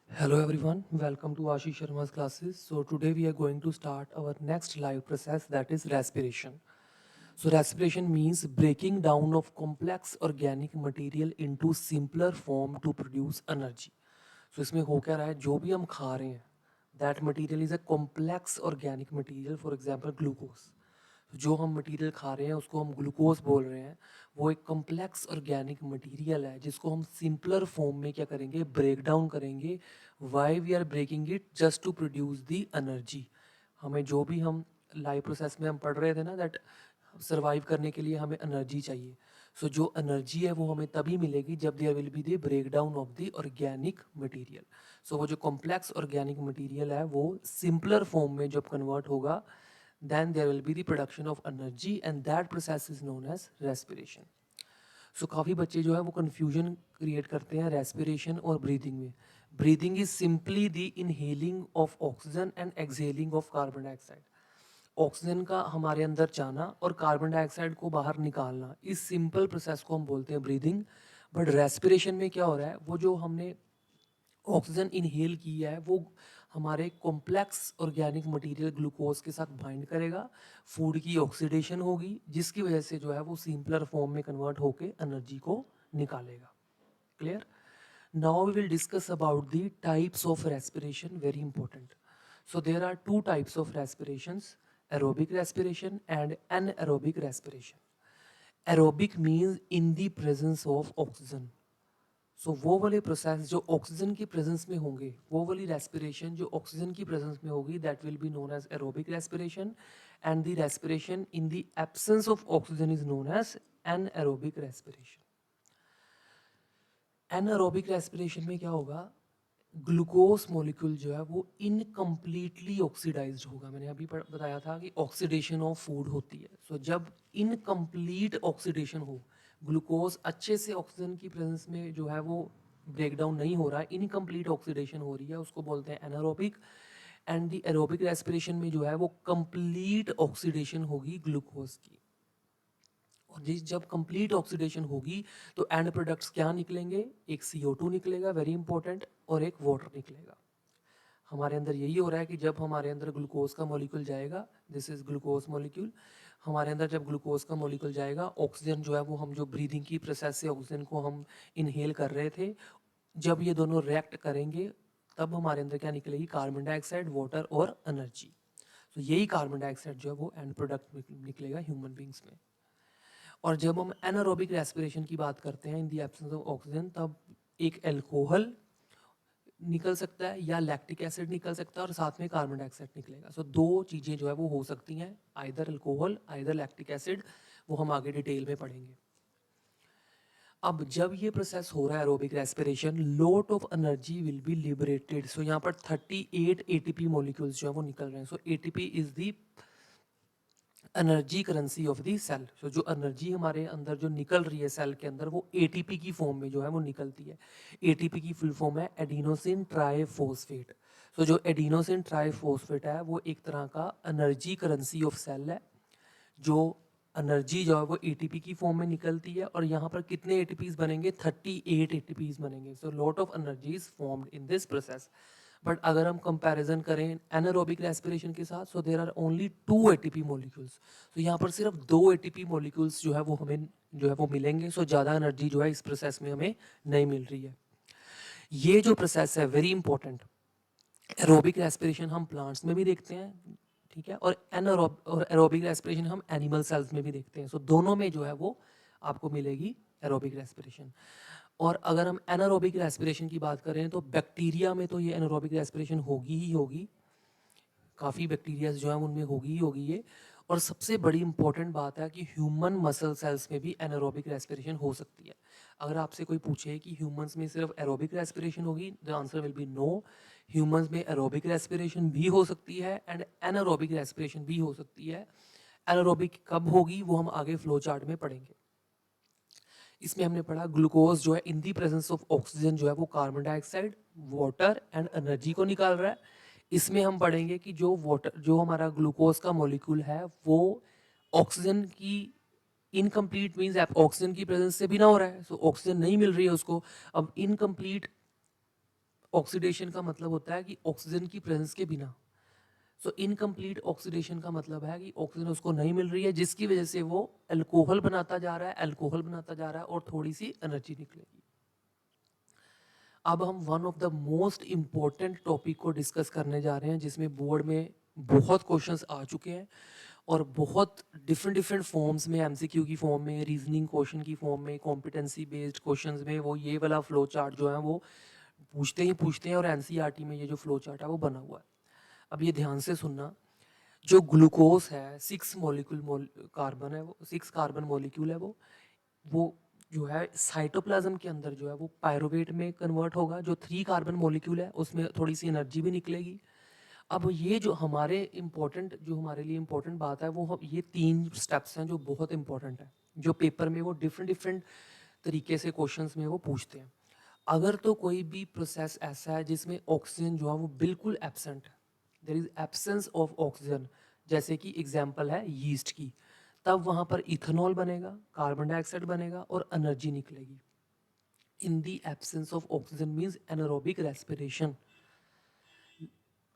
Hello everyone, welcome to Ashish Sharma's classes. So today we are going to start our next live process, that is respiration. So respiration means breaking down of complex organic material into simpler form to produce energy. So इसमें हो क्या रहा है, जो भी हम खा रहे हैं that material is a complex organic material, for example glucose. जो हम मटेरियल खा रहे हैं उसको हम ग्लूकोज बोल रहे हैं, वो एक कॉम्प्लेक्स ऑर्गेनिक मटेरियल है जिसको हम सिंपलर फॉर्म में क्या करेंगे, ब्रेक डाउन करेंगे. Why we are breaking it just to produce the energy. हमें जो भी हम लाइव प्रोसेस में हम पढ़ रहे थे ना, दैट सर्वाइव करने के लिए हमें एनर्जी चाहिए. सो जो एनर्जी है वो हमें तभी मिलेगी जब there will be the break down of the organic material. So वो जो कॉम्प्लेक्स ऑर्गेनिक मटेरियल है वो सिंपलर फॉर्म में जब कन्वर्ट होगा, then there will be the production of energy and that process is known as respiration. So काफ़ी बच्चे जो है वो confusion create करते हैं respiration और breathing में. Breathing is simply the inhaling of oxygen and exhaling of carbon dioxide. Oxygen का हमारे अंदर जाना और कार्बन डाइऑक्साइड को बाहर निकालना, इस सिंपल प्रोसेस को हम बोलते हैं ब्रीदिंग. बट रेस्पिरेशन में क्या हो रहा है, वो जो हमने ऑक्सीजन इनहेल की है वो हमारे कॉम्प्लेक्स ऑर्गेनिक मटेरियल ग्लूकोज के साथ बाइंड करेगा, फूड की ऑक्सीडेशन होगी जिसकी वजह से जो है वो सिंपलर फॉर्म में कन्वर्ट होकर एनर्जी को निकालेगा. Clear? Now we will discuss about the types of respiration, very important. So there are two types of respirations, aerobic respiration and anaerobic respiration. Aerobic means in the presence of oxygen. सो वो वाले process जो oxygen की presence में होंगे, वो वाली respiration जो oxygen की प्रेजेंस में होगी, that will be known as aerobic respiration. And the respiration in the absence of oxygen is known as anaerobic respiration. Anaerobic respiration में क्या होगा, ग्लूकोज मॉलिक्यूल जो है वो इनकम्प्लीटली ऑक्सीडाइज्ड होगा. मैंने अभी बताया था कि ऑक्सीडेशन ऑफ फूड होती है. सो जब इनकम्प्लीट ऑक्सीडेशन हो, ग्लूकोज अच्छे से ऑक्सीजन की प्रेजेंस में जो है वो ब्रेक डाउन नहीं हो रहा है, इनकम्प्लीट ऑक्सीडेशन हो रही है, उसको बोलते हैं anaerobic. And the aerobic respiration में जो है वो कंप्लीट ऑक्सीडेशन होगी ग्लूकोज की. और जिस जब कंप्लीट ऑक्सीडेशन होगी तो एंड प्रोडक्ट्स क्या निकलेंगे, एक CO2 निकलेगा, वेरी इंपॉर्टेंट, और एक वाटर निकलेगा. हमारे अंदर यही हो रहा है कि जब हमारे अंदर ग्लूकोज का मॉलिक्यूल जाएगा, दिस इज ग्लूकोज मॉलिक्यूल, हमारे अंदर जब ग्लूकोज का मॉलिक्यूल जाएगा, ऑक्सीजन जो है वो हम जो ब्रीदिंग की प्रोसेस से ऑक्सीजन को हम इनहेल कर रहे थे, जब ये दोनों रिएक्ट करेंगे तब हमारे अंदर क्या निकलेगी, कार्बन डाइऑक्साइड, वाटर और एनर्जी. तो यही कार्बन डाइऑक्साइड जो है वो एंड प्रोडक्ट निकलेगा ह्यूमन बींग्स में. और जब हम एनारोबिक रेस्पिरेशन की बात करते हैं इन दी एब्सेंस ऑफ ऑक्सीजन, तब एक एल्कोहल निकल सकता है या लैक्टिक एसिड निकल सकता है और साथ में कार्बन डाइऑक्साइड निकलेगा. सो दो चीज़ें जो है वो हो सकती हैं, either alcohol either lactic acid, वो हम आगे डिटेल में पढ़ेंगे. अब जब ये प्रोसेस हो रहा है aerobic respiration, lot of energy will be liberated. So यहाँ पर 38 ATP मॉलिक्यूल्स जो है वो निकल रहे हैं. So ATP is the energy currency of the cell. So जो एनर्जी हमारे अंदर जो निकल रही है सेल के अंदर, वो ATP की फॉर्म में जो है वो निकलती है. ATP की फुल फॉर्म है एडिनोसिन ट्राइफॉस्फेट. सो जो एडिनोसिन ट्राइफॉस्फेट है वो एक तरह का एनर्जी करेंसी ऑफ सेल है. जो एनर्जी जो है वो ATP की फॉर्म में निकलती है. और यहाँ पर कितने ATPs बनेंगे, 38 ATPs बनेंगे. So lot of energy is formed in this process. But अगर हम कंपैरिजन करें एनारोबिक रेस्पिरेशन के साथ, so there are only 2 ATP molecules. तो यहाँ पर सिर्फ 2 ATP मॉलिक्यूल्स जो है वो हमें जो है वो मिलेंगे. सो ज़्यादा एनर्जी जो है इस प्रोसेस में हमें नहीं मिल रही है. ये जो प्रोसेस है वेरी इंपॉर्टेंट. एरोबिक रेस्पिरेशन हम प्लांट्स में भी देखते हैं, ठीक है, और एरोबिक रेस्पिरेशन हम एनिमल सेल्स में भी देखते हैं. सो दोनों में जो है वो आपको मिलेगी एरोबिक रेस्पिरेशन. और अगर हम एनारोबिक रेस्पिरेशन की बात करें तो बैक्टीरिया में तो ये एनारोबिक रेस्पिरेशन होगी ही होगी, काफ़ी बैक्टीरिया जो है उनमें होगी ही होगी ये. और सबसे बड़ी इंपॉर्टेंट बात है कि ह्यूमन मसल सेल्स में भी एनारोबिक रेस्पिरेशन हो सकती है. अगर आपसे कोई पूछे कि ह्यूमंस में सिर्फ एरोबिक रेस्पिरेशन होगी, the answer will be no. Humans में एरोबिक रेस्पिरेशन भी हो सकती है एंड एनारोबिक रेस्पिरेशन भी हो सकती है. एनारोबिक कब होगी वो हम आगे फ्लो चार्ट में पढ़ेंगे. इसमें हमने पढ़ा ग्लूकोज जो है in the presence of oxygen जो है वो carbon dioxide, water and energy को निकाल रहा है. इसमें हम पढ़ेंगे कि जो वाटर जो हमारा ग्लूकोज का मॉलिक्यूल है वो ऑक्सीजन की इनकम्प्लीट मीन्स ऑक्सीजन की प्रेजेंस से भी ना हो रहा है. सो ऑक्सीजन नहीं मिल रही है उसको. अब इनकम्प्लीट ऑक्सीडेशन का मतलब होता है कि ऑक्सीजन की प्रेजेंस के बिना। सो इनकम्प्लीट ऑक्सीडेशन का मतलब है कि ऑक्सीजन उसको नहीं मिल रही है, जिसकी वजह से वो अल्कोहल बनाता जा रहा है, अल्कोहल बनाता जा रहा है और थोड़ी सी एनर्जी निकलेगी। अब हम one of the most important topic को डिस्कस करने जा रहे हैं, जिसमें बोर्ड में बहुत क्वेश्चंस आ चुके हैं और बहुत डिफरेंट डिफरेंट फॉर्म्स में, एमसीक्यू की फॉर्म में, रीजनिंग क्वेश्चन की फॉर्म में, कॉम्पिटेंसी बेस्ड क्वेश्चंस में वो ये वाला फ्लो चार्ट जो है वो पूछते हैं और एनसीईआरटी में ये जो फ्लो चार्ट है वो बना हुआ है। अब ये ध्यान से सुनना, जो ग्लूकोज है 6 कार्बन है, वो 6 कार्बन मॉलिक्यूल है, वो जो है साइटोप्लाज्म के अंदर जो है वो पायरोवेट में कन्वर्ट होगा। जो 3 कार्बन मॉलिक्यूल है उसमें थोड़ी सी एनर्जी भी निकलेगी। अब ये जो हमारे इम्पोर्टेंट, जो हमारे लिए इम्पोर्टेंट बात है, वो ये 3 स्टेप्स हैं जो बहुत इंपॉर्टेंट है, जो पेपर में वो डिफरेंट डिफरेंट तरीके से क्वेश्चंस में वो पूछते हैं। अगर तो कोई भी प्रोसेस ऐसा है जिसमें ऑक्सीजन जो है वो बिल्कुल एब्सेंट है, there is absence of oxygen, जैसे कि एग्जांपल है यीस्ट की, तब वहां पर इथेनॉल बनेगा, कार्बन डाइऑक्साइड बनेगा और एनर्जी निकलेगी। In the absence of oxygen means anaerobic respiration.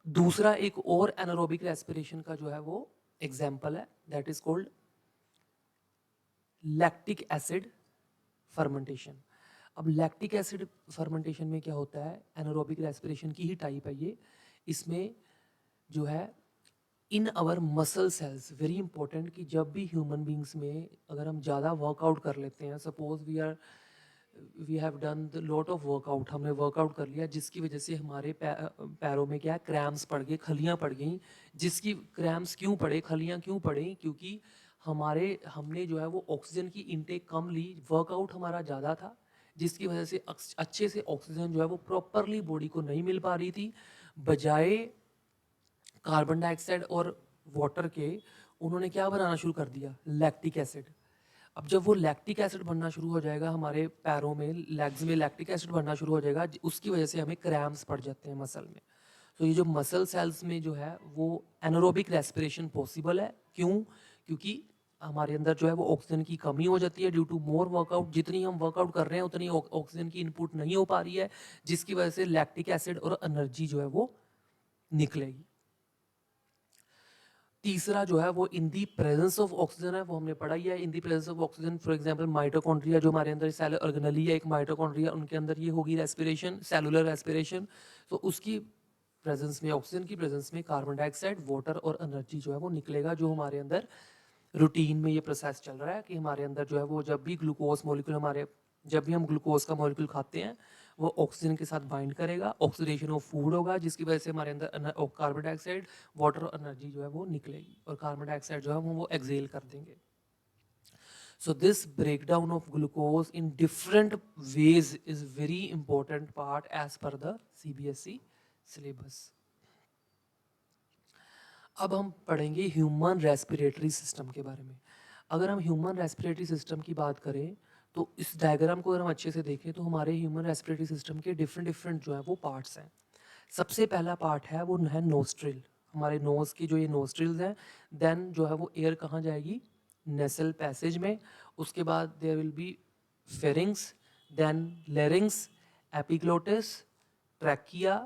दूसरा एक और एनारोबिक रेस्पिरेशन का जो है वो एग्जांपल है, that is called lactic acid fermentation. अब लैक्टिक एसिड फर्मेंटेशन में क्या होता है, एनारोबिक रेस्पिरेशन की ही टाइप है ये। इसमें जो है in our muscle cells, very important, कि जब भी ह्यूमन बींग्स में अगर हम ज़्यादा वर्कआउट कर लेते हैं, suppose we have done the lot of workout, हमने वर्कआउट कर लिया जिसकी वजह से हमारे पैरों में क्या है, क्रैम्स पड़ गए, खलियाँ पड़ गई। जिसकी क्रैम्स क्यों पड़े, खलियाँ क्यों पड़े, क्योंकि हमने जो है वो ऑक्सीजन की इनटेक कम ली, वर्कआउट हमारा ज़्यादा था, जिसकी वजह से अच्छे से ऑक्सीजन जो है वो प्रॉपरली बॉडी को नहीं मिल पा रही थी। बजाय कार्बन डाइऑक्साइड और वाटर के उन्होंने क्या बनाना शुरू कर दिया, लैक्टिक एसिड। अब जब वो लैक्टिक एसिड बनना शुरू हो जाएगा हमारे पैरों में, लेग्स में लैक्टिक एसिड बनना शुरू हो जाएगा, उसकी वजह से हमें क्रैम्प्स पड़ जाते हैं मसल में। तो ये जो मसल सेल्स में जो है वो एनारोबिक रेस्पिरेशन पॉसिबल है। क्यों? क्योंकि हमारे अंदर जो है वो ऑक्सीजन की कमी हो जाती है ड्यू टू मोर वर्कआउट। जितनी हम वर्कआउट कर रहे हैं उतनी ऑक्सीजन की इनपुट नहीं हो पा रही है, जिसकी वजह से लैक्टिक एसिड और एनर्जी जो है वो निकलेगी। तीसरा जो है वो in the presence of oxygen है, वो हमने पढ़ा ही है। In the presence of oxygen, for example mitochondria, जो हमारे अंदर सेल ऑर्गेनेली है एक माइटोकॉन्ड्रिया, उनके अंदर ये होगी रेस्पिरेशन, सेलुलर रेस्पिरेशन। तो उसकी प्रेजेंस में, ऑक्सीजन की प्रेजेंस में कार्बन डाइऑक्साइड, वाटर और एनर्जी जो है वो निकलेगा, जो हमारे अंदर रूटीन में ये प्रोसेस चल रहा है कि हमारे अंदर जो है वो जब भी ग्लूकोज मॉलिक्यूल जब भी हम ग्लूकोज का मॉलिक्यूल खाते हैं वो ऑक्सीजन के साथ बाइंड करेगा, ऑक्सीडेशन ऑफ फूड होगा, जिसकी वजह से हमारे अंदर कार्बन डाइऑक्साइड, वाटर और एनर्जी जो है वो निकलेगी और कार्बन डाइऑक्साइड जो है वो एक्सेल कर देंगे। So this breakdown of glucose in different ways is very important part as per the CBSE syllabus. अब हम पढ़ेंगे ह्यूमन रेस्पिरेटरी सिस्टम के बारे में। अगर हम ह्यूमन रेस्पिरेटरी सिस्टम की बात करें तो इस डायग्राम को अगर हम अच्छे से देखें तो हमारे ह्यूमन रेस्पिरेटरी सिस्टम के डिफरेंट डिफरेंट जो है वो पार्ट्स हैं। सबसे पहला पार्ट है वो है नोस्ट्रिल, हमारे नोज की जो ये नोस्ट्रिल्स हैं। देन जो है वो एयर कहाँ जाएगी, नेसल पैसेज में। उसके बाद there will be pharynx, then larynx, epiglottis, trachea,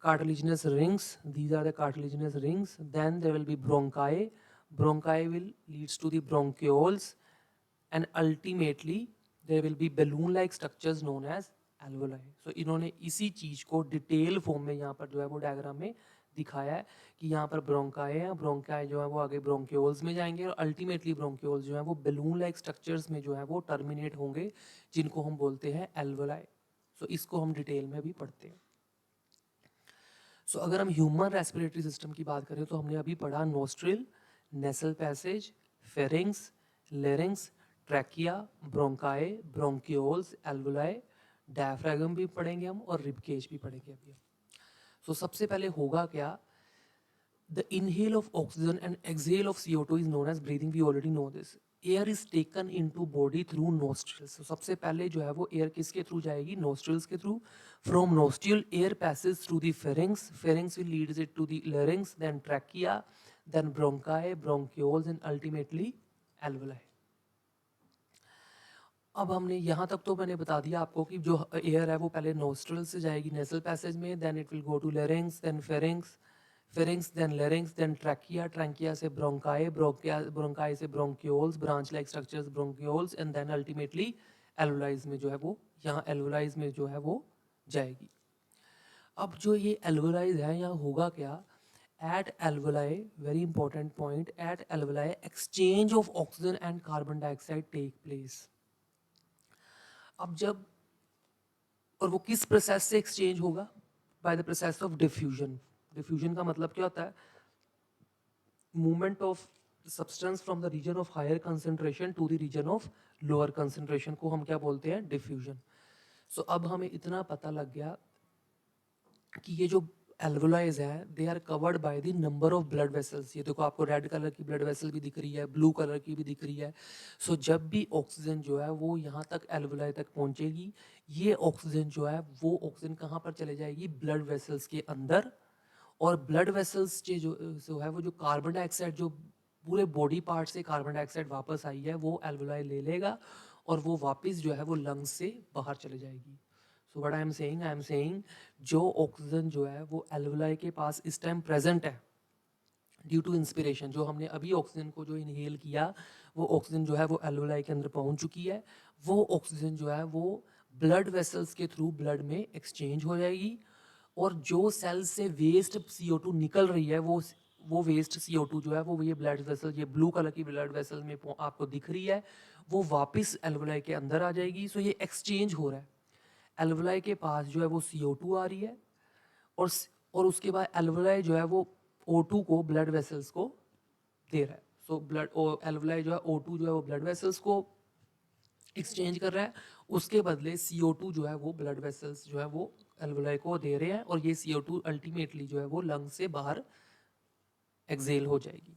cartilaginous rings, these are the cartilaginous rings. Then there will be bronchi, bronchi will leads to the bronchioles, and ultimately there will be balloon like structures known as alveoli. So इन्होंने इसी चीज को detail form में यहाँ पर जो है वो डायग्राम में दिखाया है कि यहाँ पर ब्रोंकाई है, ब्रोंकाई जो है वो आगे ब्रोंक्योल्स में जाएंगे और अल्टीमेटली ब्रोंक्योल्स जो है वो बलून लाइक स्ट्रक्चर्स में जो है वो टर्मिनेट होंगे, जिनको हम बोलते हैं एल्वोलाई। सो इसको हम डिटेल में भी पढ़ते हैं। सो अगर हम ह्यूमन रेस्पिरेटरी सिस्टम की बात करें तो हमने अभी पढ़ा nostril, nasal passage, pharynx, larynx, trachea, bronchi, bronchioles, alveoli, diaphragm भी पढ़ेंगे हम और रिबकेज भी पढ़ेंगे अभी। सो सबसे पहले होगा क्या, the inhale of oxygen and exhale of CO2 is known as breathing, we already know this. Air is taken into body through nostrils. तो सबसे पहले जो है वो एयर किसके थ्रू जाएगी, नोस्ट्रिल्स के through. From nostril air passage through the pharynx, pharynx will leads it to the larynx, then trachea, then bronchi, bronchioles and ultimately alveoli. अब हमने यहाँ तक तो मैंने बता दिया आपको कि जो एयर है वो पहले नोस्ट्रल से जाएगी नेसल पैसेज में, then it will go to larynx, then pharynx, pharynx then larynx, then trachea, trachea से ब्रोंकाई, ब्रोंकाई से bronchioles, branch like structures bronchioles, and then ultimately alveoli में जो है वो, यहाँ एल्वोलाइज में जो है वो जाएगी। अब जो ये एल्वोलाइज है यहाँ होगा क्या, at alveoli, very important point, at alveoli exchange of oxygen and carbon dioxide take place। अब जब, और वो किस प्रोसेस से एक्सचेंज होगा, by the process of diffusion. Diffusion का मतलब क्या होता है, movement of substance from the region of higher concentration to the region of lower concentration को हम क्या बोलते हैं, डिफ्यूजन। सो अब हमें इतना पता लग गया कि ये जो एल्वोलाइज है they are covered by the number of blood vessels. ये देखो आपको रेड कलर की ब्लड वेसल भी दिख रही है, ब्लू कलर की भी दिख रही है। सो जब भी ऑक्सीजन जो है वो यहाँ तक एल्वोलाई तक पहुँचेगी, ये ऑक्सीजन जो है वो ऑक्सीजन कहाँ पर चले जाएगी, ब्लड वेसल्स के अंदर। और ब्लड वेसल्स के जो है वो जो कार्बन डाइऑक्साइड जो पूरे बॉडी पार्ट से कार्बन डाइऑक्साइड वापस आई है वो एल्वोलाई ले लेगा और वो वापस जो है वो लंग्स से बाहर चले जाएगी। So what I am saying जो ऑक्सीजन जो है वो एल्वोलाई के पास इस टाइम प्रेजेंट है ड्यू टू इंस्पिरेशन, जो हमने अभी ऑक्सीजन को जो इनहेल किया वो ऑक्सीजन जो है वो एल्वोलाई के अंदर पहुंच चुकी है। वो ऑक्सीजन जो है वो ब्लड वेसल्स के थ्रू ब्लड में एक्सचेंज हो जाएगी। और जो सेल से वेस्ट CO2 निकल रही है वो वेस्ट CO2 जो है वो ये ब्लड वेसल, ये ब्लू कलर की ब्लड वेसल में आपको दिख रही है, वो वापस एल्वोलाई के अंदर आ जाएगी। सो ये एक्सचेंज हो रहा है, एल्वोलाई के पास जो है वो CO2 आ रही है और और उसके बाद एल्वोलाई जो है वो O2 को ब्लड वेसल्स को दे रहा है। सो ब्लड एल्वोलाई जो है O2 जो है वो ब्लड वेसल्स को एक्सचेंज कर रहा है, उसके बदले CO2 जो है वो ब्लड वेसल्स जो है वो एल्वोलाई को दे रहे हैं और ये CO2 अल्टीमेटली जो है वो लंग से बाहर एक्सेल हो जाएगी।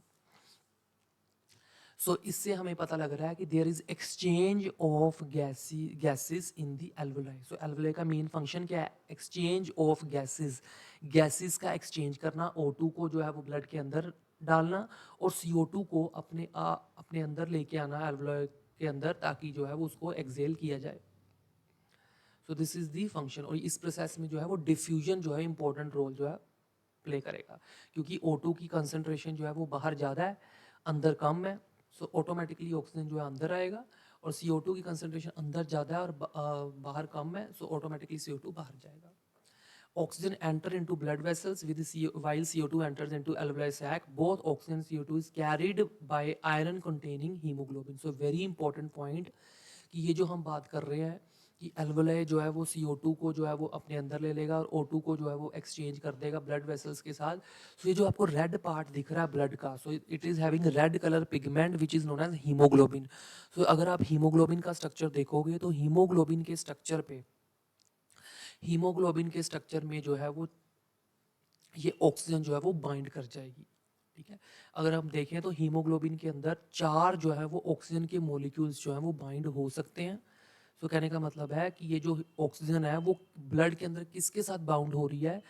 सो इससे हमें पता लग रहा है कि there is exchange of gases in the alveoli. So alveoli का मेन फंक्शन क्या है, एक्सचेंज ऑफ गैसेस, गैसेस का एक्सचेंज करना, O2 को जो है वो ब्लड के अंदर डालना और CO2 को अपने अंदर लेके आना एल्वोलाई के अंदर, ताकि जो है वो उसको एक्सेल किया जाए। सो दिस इज दी फंक्शन। और इस प्रोसेस में जो है वो डिफ्यूजन जो है इंपॉर्टेंट रोल जो है प्ले करेगा, क्योंकि O2 की कंसंट्रेशन जो है वो बाहर ज़्यादा है, अंदर कम है। सो ऑटोमेटिकली ऑक्सीजन जो है अंदर आएगा और CO2 की कंसंट्रेशन अंदर ज़्यादा है और बाहर कम है, सो ऑटोमेटिकली CO2 बाहर जाएगा। Oxygen enter into blood vessels with while CO2 enters into alveoli sac. Both oxygen and CO2 is carried by iron containing hemoglobin. So very important point कि ये जो हम बात कर रहे हैं कि एल्वोलाई जो है वो CO2 को जो है वो अपने अंदर ले लेगा और O2 को जो है वो एक्सचेंज कर देगा ब्लड वेसल्स के साथ। सो ये जो आपको रेड पार्ट दिख रहा है ब्लड का, so it is having red colour pigment which is known as haemoglobin. So अगर आप हीमोग्लोबिन का स्ट्रक्चर देखोगे तो हीमोग्लोबिन के स्ट्रक्चर पे, हीमोग्लोबिन के स्ट्रक्चर में जो है वो ये ऑक्सीजन जो है वो बाइंड कर जाएगी। ठीक है, अगर हम देखें तो हीमोग्लोबिन के अंदर 4 जो है वो ऑक्सीजन के मॉलिक्यूल्स जो है वो बाइंड हो सकते हैं। सो कहने का मतलब है कि ये जो ऑक्सीजन है वो ब्लड के अंदर किसके साथ बाउंड हो रही है,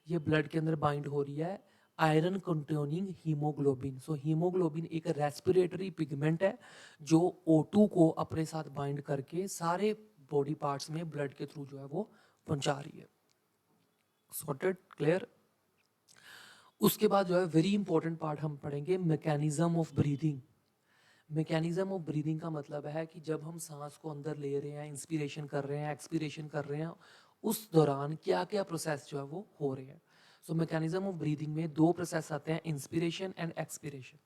ये ब्लड के अंदर बाइंड हो रही है iron containing haemoglobin. So haemoglobin एक रेस्पिरेटरी पिगमेंट है जो O2 को अपने साथ बाइंड करके सारे बॉडी पार्ट्स में ब्लड के थ्रू जो है वो पहुंचा रही है। Sorted, clear. उसके बाद जो है वेरी इंपॉर्टेंट पार्ट हम पढ़ेंगे mechanism of breathing. Mechanism of breathing का मतलब है कि जब हम सांस को अंदर ले रहे हैं, इंस्पिरेशन कर रहे हैं, एक्सपिरेशन कर रहे हैं, उस दौरान क्या क्या प्रोसेस जो है वो हो रहे हैं। सो मैकेनिज्म ऑफ ब्रीदिंग में 2 प्रोसेस आते हैं, इंस्पिरेशन एंड एक्सपिरेशन।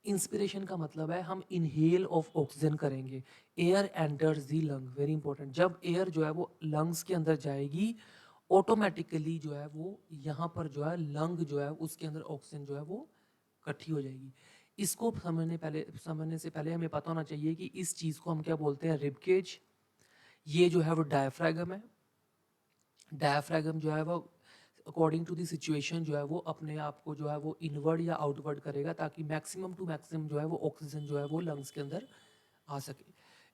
इंस्पिरेशन का मतलब है हम इनहेल ऑफ ऑक्सीजन करेंगे, एयर एंटर्स दी लंग, वेरी इंपॉर्टेंट। जब एयर जो है वो लंग्स के अंदर जाएगी ऑटोमेटिकली जो है वो यहाँ पर जो है लंग जो है उसके अंदर ऑक्सीजन जो है वो इकट्ठी हो जाएगी। इसको समझने से पहले हमें पता होना चाहिए कि इस चीज़ को हम क्या बोलते हैं, रिब केज। ये जो है वो डायफ्रागम है। डायफ्रागम जो है वो अकॉर्डिंग टू द सिचुएशन जो है वो अपने आप को जो है वो इनवर्ड या आउटवर्ड करेगा, ताकि मैक्सिमम टू मैक्सिमम जो है वो ऑक्सीजन जो है वो लंग्स के अंदर आ सके।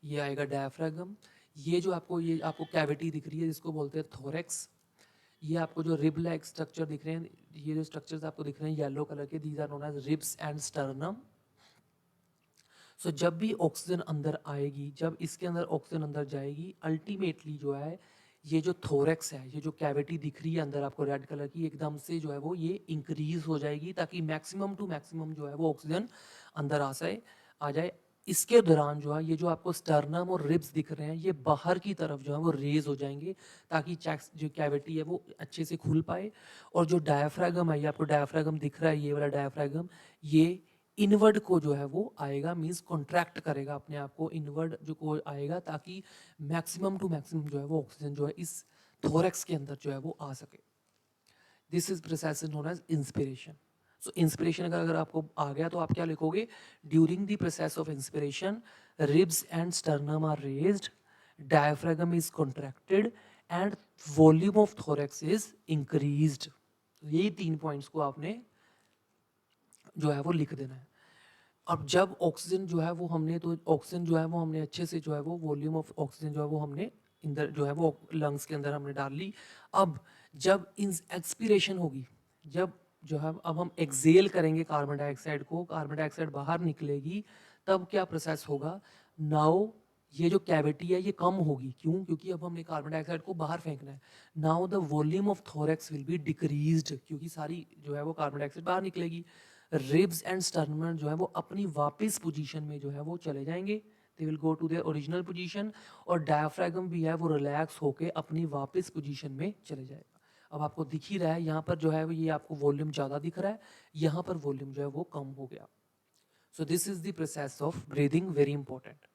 ये आएगा डायफ्रागम। ये आपको कैविटी दिख रही है जिसको बोलते हैं थोरेक्स। ये आपको जो रिब लाइक स्ट्रक्चर दिख रहे हैं, ये जो स्ट्रक्चर्स आपको दिख रहे हैं येलो कलर के, these are known as ribs and sternum. So जब भी ऑक्सीजन अंदर आएगी, जब इसके अंदर ऑक्सीजन अंदर जाएगी, अल्टीमेटली जो है ये जो थोरेक्स है, ये जो कैविटी दिख रही है अंदर आपको रेड कलर की, एकदम से जो है वो ये इंक्रीज हो जाएगी ताकि मैक्सिमम टू मैक्सिमम जो है वो ऑक्सीजन अंदर आ जाए। इसके दौरान जो है ये जो आपको स्टर्नम और रिब्स दिख रहे हैं, ये बाहर की तरफ जो है वो रेज हो जाएंगे ताकि चेस्ट जो कैविटी है वो अच्छे से खुल पाए। और जो डायफ्रागम है, ये आपको डायफ्रागम दिख रहा है, ये वाला डायफ्रागम, ये इनवर्ड को जो है वो आएगा, मींस कॉन्ट्रैक्ट करेगा अपने आप को, इनवर्ड जो को आएगा ताकि मैक्सिमम टू मैक्सिमम जो है वो ऑक्सीजन जो है इस थोरेक्स के अंदर जो है वो आ सके। This is process known as inspiration. So inspiration का अगर आपको आ गया तो आप क्या लिखोगे? During the process of inspiration ribs and sternum are raised, diaphragm is contracted and volume of thorax is increased. यही 3 पॉइंट्स को आपने जो है वो लिख देना है। अब जब ऑक्सीजन जो है वो हमने, तो ऑक्सीजन जो है वो हमने अच्छे से जो है वो वॉल्यूम ऑफ ऑक्सीजन जो है वो हमने अंदर जो है वो लंग्स के अंदर हमने डाल ली। अब जब इन एक्सपीरेशन होगी, जब जो है अब हम एक्सेल करेंगे कार्बन डाइऑक्साइड को, कार्बन डाइऑक्साइड बाहर निकलेगी, तब क्या प्रोसेस होगा? नाउ ये जो कैविटी है ये कम होगी, क्यों? क्योंकि अब हमने कार्बन डाइऑक्साइड को बाहर फेंकना है। Now the volume of thorax will be decreased, क्योंकि सारी जो है वो कार्बन डाइऑक्साइड बाहर निकलेगी। रिब्स एंड स्टर्नम जो है वो अपनी वापस पोजीशन में जो है वो चले जाएंगे, they will go to their original position. और डायफ्रागम भी है वो रिलैक्स होके अपनी वापस पोजीशन में चले जाएगा। अब आपको दिख ही रहा है यहाँ पर जो है ये आपको वॉल्यूम ज़्यादा दिख रहा है, यहाँ पर वॉल्यूम जो है वो कम हो गया। So this is the process of breathing, very important.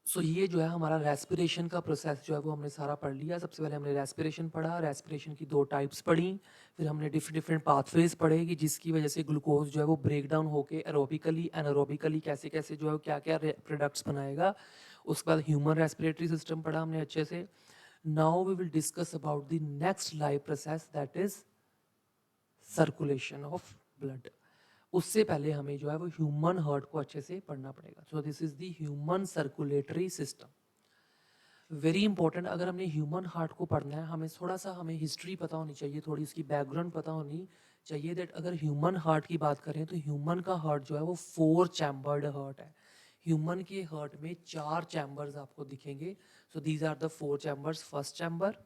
So ये जो है हमारा रेस्पिरेशन का प्रोसेस जो है वो हमने सारा पढ़ लिया। सबसे पहले हमने रेस्पिरेशन पढ़ा, रेस्पिरेशन की 2 टाइप्स पढ़ी, फिर हमने डिफरेंट डिफरेंट पाथवेज पढ़े कि जिसकी वजह से ग्लूकोज जो है वो ब्रेक डाउन होकर एरोबिकली एनारोबिकली कैसे कैसे जो है क्या क्या प्रोडक्ट्स बनाएगा। उसके बाद ह्यूमन रेस्पिरेटरी सिस्टम पढ़ा हमने अच्छे से। Now we will discuss about the next live process, that is circulation of blood. उससे पहले हमें जो है वो ह्यूमन हार्ट को अच्छे से पढ़ना पड़ेगा। सो this is the human circulatory system, very important. अगर हमने ह्यूमन हार्ट को पढ़ना है, हमें थोड़ा सा हमें हिस्ट्री पता होनी चाहिए, थोड़ी उसकी बैकग्राउंड पता होनी चाहिए। दैट अगर ह्यूमन हार्ट की बात करें तो ह्यूमन का हार्ट जो है वो 4 चैम्बर्ड हार्ट है। ह्यूमन के हार्ट में 4 चैम्बर्स आपको दिखेंगे। So these are the 4 chambers, first chamber,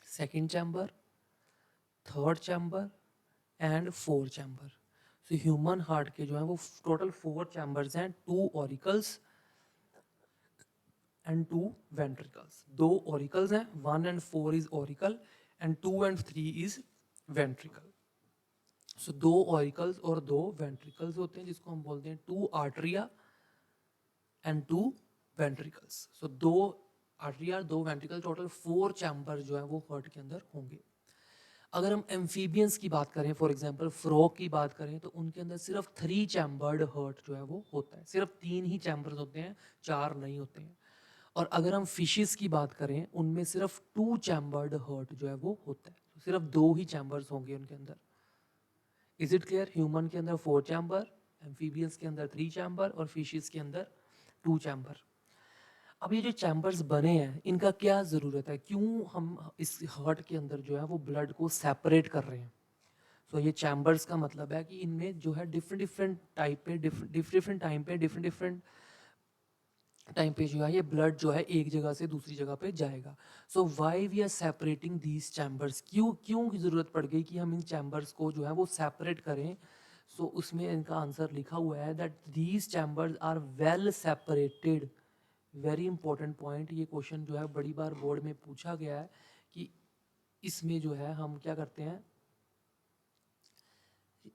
second chamber, third chamber and fourth chamber. So human heart के जो है वो टोटल 4 चैम्बर्स हैं, 2 ऑरिकल्स एंड 2 वेंट्रिकल्स। 2 ऑरिकल्स हैं, 1 and 4 is auricle and 2 and 3 is ventricle. So 2 auricles और 2 ventricles होते हैं, जिसको हम बोलते हैं 2 atria and 2 ventricles. So 2 atria, 2 ventricle, total 4 chamber जो है वो हार्ट के अंदर होंगे। अगर हम एम्फीबियंस की बात करें, फॉर एग्जांपल फ्रॉग की बात करें, तो उनके अंदर सिर्फ 3 चैम्बर्ड हार्ट जो है वो होता है, सिर्फ 3 ही चैम्बर्स होते हैं, 4 नहीं होते हैं। और अगर हम फिशेस की बात करें, उनमें सिर्फ 2 चैम्बर्ड हार्ट जो है वो होता है, तो सिर्फ 2 ही चैम्बर्स होंगे उनके अंदर। Is it clear? ह्यूमन के अंदर 4 चैम्बर, एम्फीबियंस के अंदर 3 चैम्बर और फिशेस के अंदर 2 चैम्बर। अब ये जो चैम्बर्स बने हैं, इनका क्या ज़रूरत है? क्यों हम इस हार्ट के अंदर जो है वो ब्लड को सेपरेट कर रहे हैं? सो ये चैम्बर्स का मतलब है कि इनमें जो है डिफरेंट डिफरेंट टाइप पे डिफरेंट टाइम पे डिफरेंट टाइम पे जो है ये ब्लड जो है एक जगह से दूसरी जगह पे जाएगा। So why we are separating these chambers? क्यों क्यों की ज़रूरत पड़ गई कि हम इन चैम्बर्स को जो है वो सेपरेट करें? सो उसमें इनका आंसर लिखा हुआ है that these chambers are well separated. Very important point, ये क्वेश्चन जो है बड़ी बार बोर्ड में पूछा गया है कि इसमें जो है हम क्या करते हैं,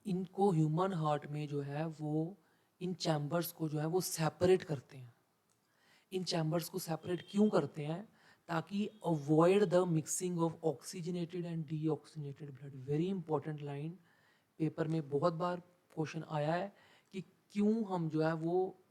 इनको ह्यूमन हार्ट में जो है वो इन चैम्बर्स को जो है वो सेपरेट करते हैं। इन चैम्बर्स को सेपरेट क्यों करते हैं? ताकि avoid the mixing of oxygenated and deoxygenated blood. Very important line, paper में बहुत बार क्वेश्चन आया है कि क्यों हम जो है वो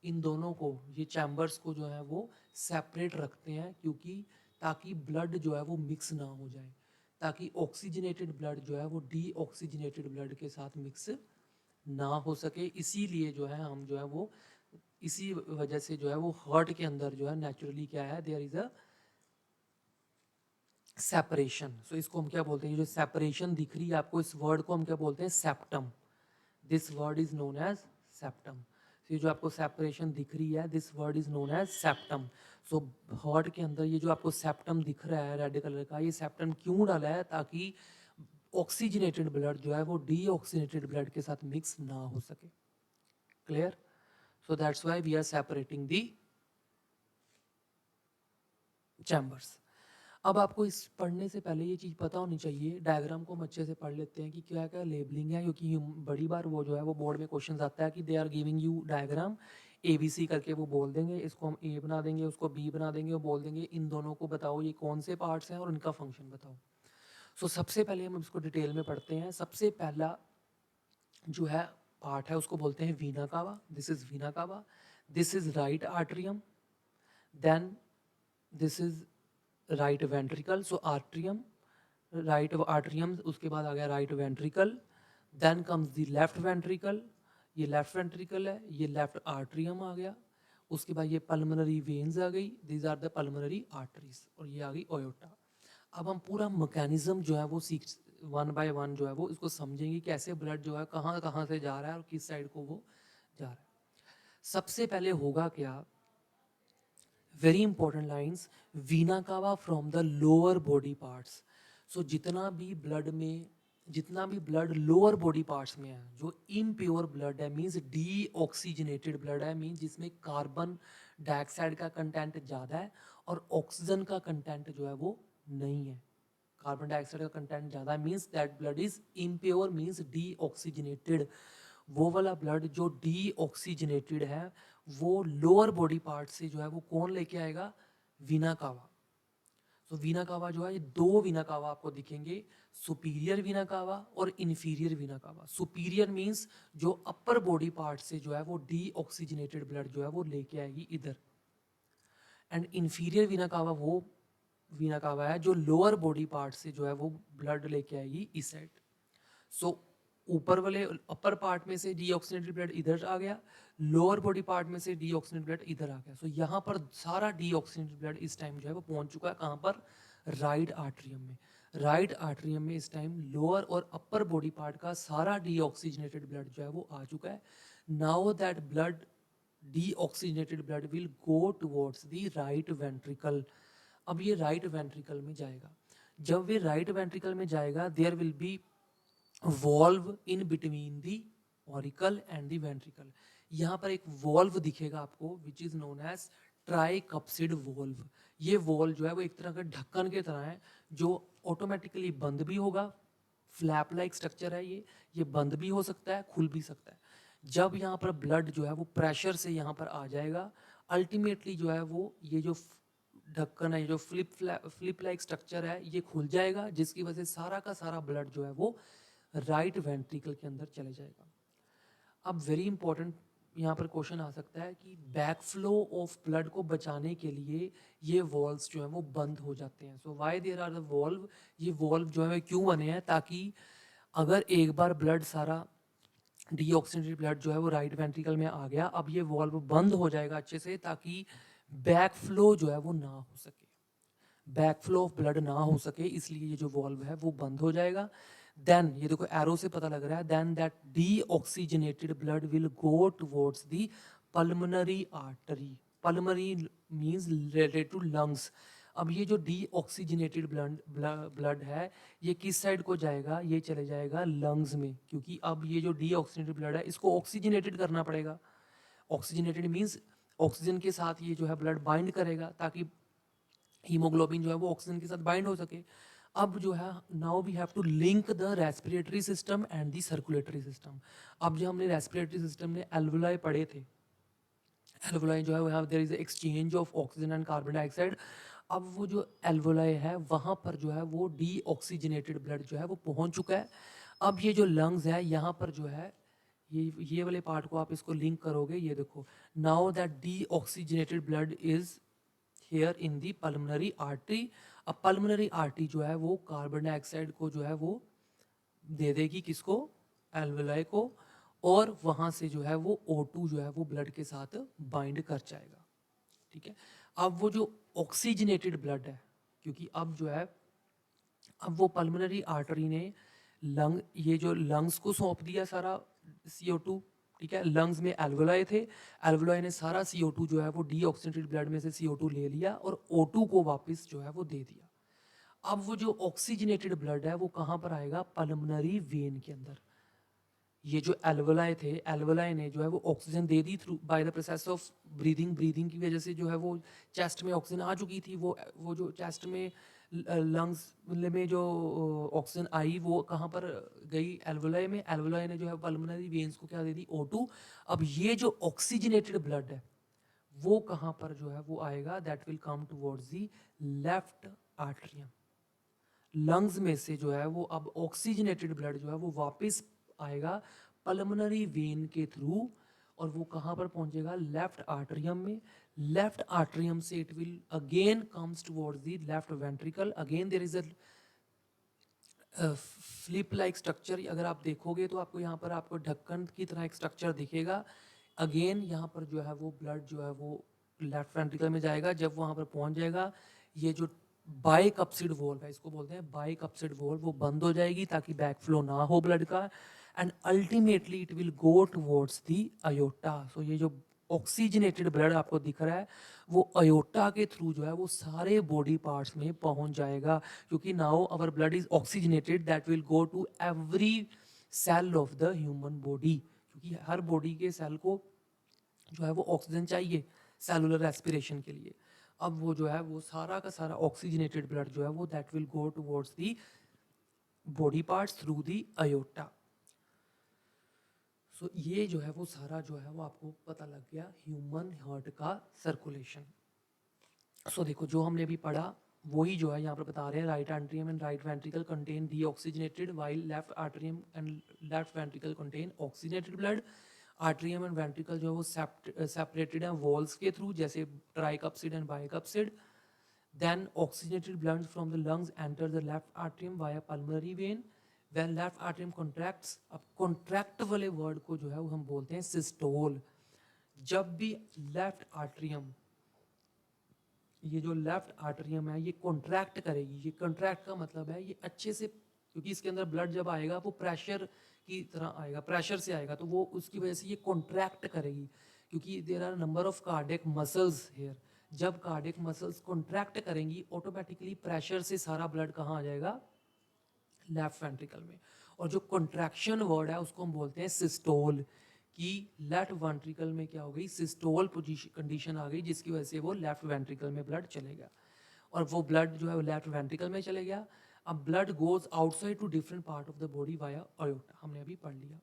इन दोनों को, ये चैम्बर्स को जो है वो सेपरेट रखते हैं, क्योंकि ताकि ब्लड जो है वो मिक्स ना हो जाए, ताकि ऑक्सीजनेटेड ब्लड जो है वो डीऑक्सीजनेटेड ब्लड के साथ मिक्स ना हो सके। इसीलिए जो है हम जो है वो, इसी वजह से जो है वो हार्ट के अंदर जो है नेचुरली क्या है, देयर इज अ सेपरेशन। सो इसको हम क्या बोलते हैं? ये जो सेपरेशन दिख रही है आपको, इस वर्ड को हम क्या बोलते हैं? Septum. This word is known as septum. ये जो आपको सेपरेशन दिख रही है, this word is known as septum. So heart के अंदर ये जो आपको सेप्टम दिख रहा है रेड कलर का, ये सेप्टम क्यों डाला है? ताकि ऑक्सीजनेटेड ब्लड जो है वो डीऑक्सीजनेटेड ब्लड के साथ मिक्स ना हो सके। Clear? So that's why we are separating the chambers. अब आपको इस पढ़ने से पहले ये चीज़ पता होनी चाहिए, डायग्राम को हम अच्छे से पढ़ लेते हैं कि क्या क्या लेबलिंग है, क्योंकि बड़ी बार वो जो है वो बोर्ड में क्वेश्चन आता है कि they are giving you diagram ABC करके, वो बोल देंगे इसको हम A बना देंगे, उसको B बना देंगे, वो बोल देंगे इन दोनों को बताओ ये कौन से पार्ट्स हैं और इनका फंक्शन बताओ। सो सबसे पहले हम इसको डिटेल में पढ़ते हैं। सबसे पहला जो है पार्ट है उसको बोलते हैं Veena cava. This is vena cava, this is right atrium, then this is right ventricle. So atrium, right atrium, उसके बाद आ गया right ventricle, then comes the left ventricle, ये लेफ्ट वेंट्रिकल है, ये लेफ्ट आर्ट्रियम आ गया, उसके बाद ये पल्मोनरी वेन्स आ गई, these are the pulmonary arteries, और ये आ गई ओयोटा। अब हम पूरा मैकेनिज्म जो है वो सीख वन बाय वन जो है वो इसको समझेंगे, कैसे ब्लड जो है कहाँ कहाँ से जा रहा है और किस साइड को वो जा रहा है। सबसे पहले होगा क्या, very important lines, vena cava from the lower body parts. So जितना भी ब्लड लोअर बॉडी पार्ट्स में है, जो इम्प्योर ब्लड है, मीन्स डीऑक्सीजनेटेड ब्लड है, मीन्स जिसमें कार्बन डाइऑक्साइड का कंटेंट ज़्यादा है और ऑक्सीजन का कंटेंट जो है वो नहीं है। कार्बन डाइऑक्साइड का कंटेंट ज़्यादा है, means that blood is impure, means deoxygenated. वो वाला ब्लड जो डीऑक्सीजनेटेड है वो लोअर बॉडी पार्ट से जो है वो कौन लेके आएगा? वीना कावा। सो वीना कावा जो है, ये दो वीना कावा आपको दिखेंगे, सुपीरियर वीना कावा और इन्फीरियर वीना कावा। सुपीरियर मींस जो अपर बॉडी पार्ट से जो है वो डीऑक्सीजनेटेड ब्लड जो है वो लेके आएगी इधर, एंड इन्फीरियर वीना कावा वो वीना कावा है जो लोअर बॉडी पार्ट से जो है वो ब्लड लेके आएगी इस साइड। सो ऊपर वाले अपर पार्ट में से डीऑक्सीजनेटेड ब्लड इधर आ गया, लोअर बॉडी पार्ट में से डीऑक्सीजनेटेड ब्लड इधर आ गया। सो यहाँ पर सारा डीऑक्सीजनेटेड ब्लड इस टाइम जो है वो पहुंच चुका है कहाँ पर? राइट आर्ट्रियम में। राइट आर्ट्रियम में इस टाइम लोअर और अपर बॉडी पार्ट का सारा डीऑक्सीजनेटेड ब्लड जो है वो आ चुका है। Now that blood, deoxygenated blood will go towards the right ventricle. अब ये राइट वेंट्रिकल में जाएगा। जब ये राइट वेंट्रिकल में जाएगा, there will be valve in between the auricle and the ventricle. यहाँ पर एक वॉल्व दिखेगा आपको which is known as tricuspid valve. ये वॉल्व जो है वो एक तरह का ढक्कन के तरह है जो ऑटोमेटिकली बंद भी होगा, फ्लैप लाइक स्ट्रक्चर है ये बंद भी हो सकता है, खुल भी सकता है। जब यहाँ पर ब्लड जो है वो प्रेशर से यहाँ पर आ जाएगा, अल्टीमेटली जो है वो ये जो ढक्कन है, ये जो फ्लिप लाइक स्ट्रक्चर है, ये खुल जाएगा, जिसकी वजह से सारा का सारा ब्लड जो है वो राइट वेंट्रिकल के अंदर चले जाएगा। अब वेरी इंपॉर्टेंट यहाँ पर क्वेश्चन आ सकता है कि बैक फ्लो ऑफ ब्लड को बचाने के लिए ये वॉल्व्स जो है वो बंद हो जाते हैं। So why there are the valve, ये वॉल्व जो है क्यों बने हैं? ताकि अगर एक बार ब्लड सारा डीऑक्सीजनेटेड ब्लड जो है वो राइट वेंट्रिकल में आ गया, अब ये वॉल्व बंद हो जाएगा अच्छे से, ताकि बैक फ्लो जो है वो ना हो सके, बैक फ्लो ऑफ ब्लड ना हो सके, इसलिए ये जो वॉल्व है वो बंद हो जाएगा। देन ये देखो एरो से पता लग रहा है, then that deoxygenated blood will go towards the pulmonary artery. Pulmonary means related to lungs. अब ये जो डीऑक्सीजनेटेड ब्लड है ये किस साइड को जाएगा? ये चले जाएगा लंग्स में, क्योंकि अब ये जो डीऑक्सीजनेटेड ब्लड है इसको ऑक्सीजनेटेड करना पड़ेगा। ऑक्सीजनेटेड मींस ऑक्सीजन के साथ ये जो है ब्लड बाइंड करेगा ताकि हीमोग्लोबिन जो है वो ऑक्सीजन के साथ बाइंड हो सके। अब जो है now we have to link the respiratory system and the circulatory system. अब जो हमने रेस्पिरेटरी सिस्टम में एल्वुलाई पढ़े थे, एल्वुलाई जो है वो there is exchange of oxygen and carbon dioxide. अब वो जो एल्वुलाई है वहाँ पर जो है वो डीऑक्सीजनेटेड ब्लड जो है वो पहुँच चुका है। अब ये जो लंग्स है यहाँ पर जो है ये वाले पार्ट को आप इसको लिंक करोगे, ये देखो, now that deoxygenated blood is here in the pulmonary artery. अब पल्मोनरी आर्टरी जो है वो कार्बन डाइऑक्साइड को जो है वो दे देगी किसको? एल्वुलाई को, और वहाँ से जो है वो O2 जो है वो ब्लड के साथ बाइंड कर जाएगा। ठीक है, अब वो जो ऑक्सीजनेटेड ब्लड है, क्योंकि अब जो है अब वो पल्मोनरी आर्टरी ने ये जो लंग्स को सौंप दिया सारा CO2, ठीक है। लंग्स में एल्वोलाई थे, एल्वोलाई ने सारा CO2 जो है वो डीऑक्सीजनेटेड ब्लड में से CO2 ले लिया और O2 को वापस जो है वो दे दिया। अब वो जो ऑक्सीजनेटेड ब्लड है वो कहाँ पर आएगा, पल्मोनरी वेन के अंदर। ये जो एल्वोलाई थे, एल्वोलाई ने जो है वो oxygen they the through bye the process of breathing, breathing की वजह से जो है वो चेस्ट में ऑक्सीजन आ चुकी थी। वो जो चेस्ट में लंग्स में जो ऑक्सीजन आई वो कहाँ पर गई, एल्वोलाई में। एल्वोलाई ने जो है पल्मोनरी वेन्स को क्या दे दी, O2। अब ये जो ऑक्सीजनेटेड ब्लड है वो कहाँ पर जो है वो आएगा, that will come towards the left atrium. Lungs में से जो है वो अब ऑक्सीजनेटेड ब्लड जो है वो वापस आएगा पल्मोनरी वेन के थ्रू, और वो कहाँ पर पहुंचेगा, लेफ्ट आर्टरियम में। लेफ्ट आर्टरियम से it will again comes towards the left ventricle. Again there is a flip like structure. अगर आप देखोगे तो आपको यहाँ पर आपको ढक्कन की तरह एक स्ट्रक्चर दिखेगा। अगेन यहाँ पर जो है वो ब्लड जो है वो लेफ्ट वेंट्रिकल में जाएगा। जब वहाँ पर पहुँच जाएगा, ये जो बाइकप्सिड वॉल्व है, इसको बोलते हैं बाइकप्सिड वॉल्व, वो बंद हो जाएगी ताकि बैक फ्लो ना हो ब्लड का, and ultimately it will go towards the aorta. So ये जो ऑक्सीजनेटेड ब्लड आपको दिख रहा है वो अयोटा के थ्रू जो है वो सारे बॉडी पार्ट्स में पहुंच जाएगा, क्योंकि now our blood is oxygenated, that will go to every cell of the human body, क्योंकि हर बॉडी के सेल को जो है वो ऑक्सीजन चाहिए सेलुलर रेस्पिरेशन के लिए। अब वो जो है वो सारा का सारा ऑक्सीजनेटेड ब्लड जो है वो that will go towards the body parts through the aorta. So ये जो है वो सारा जो है वो आपको पता लग गया ह्यूमन हार्ट का सर्कुलेशन। सो देखो जो हमने अभी पढ़ा वही जो है यहाँ पर बता रहे हैं, right atrium and right ventricle contain deoxygenated while left atrium and left ventricle contain oxygenated blood. Atrium and ventricle जो है वो सेपरेटेड हैं वॉल्स के थ्रू, जैसे tricuspid and बाइकप्सिड। Then oxygenated blood from the lungs enter the left atrium via pulmonary vein. When left atrium contracts, अब contract वाले word को जो है वो हम बोलते हैं systole। जब भी लेफ्ट आर्ट्रियम, ये जो लेफ्ट आर्ट्रियम है ये कॉन्ट्रैक्ट करेगी, ये कॉन्ट्रैक्ट का मतलब है ये अच्छे से, क्योंकि इसके अंदर ब्लड जब आएगा वो प्रेशर की तरह आएगा, प्रेशर से आएगा, तो वो उसकी वजह से ये कॉन्ट्रैक्ट करेगी, क्योंकि there are number of cardiac muscles here. जब कार्डियक मसल्स कॉन्ट्रैक्ट करेंगी ऑटोमेटिकली प्रेशर से सारा ब्लड कहाँ आ जाएगा, लेफ्ट वेंट्रिकल में। और जो कॉन्ट्रैक्शन वर्ड है उसको हम बोलते हैं सिस्टोल, कि लेफ्ट वेंट्रिकल में क्या हो गई, सिस्टोल पोजीशन कंडीशन आ गई, जिसकी वजह से वो लेफ्ट वेंट्रिकल में ब्लड चलेगा, और वो ब्लड जो है वो लेफ्ट वेंट्रिकल में चले गया। अब blood goes outside to different part of the body via aorta, हमने अभी पढ़ लिया।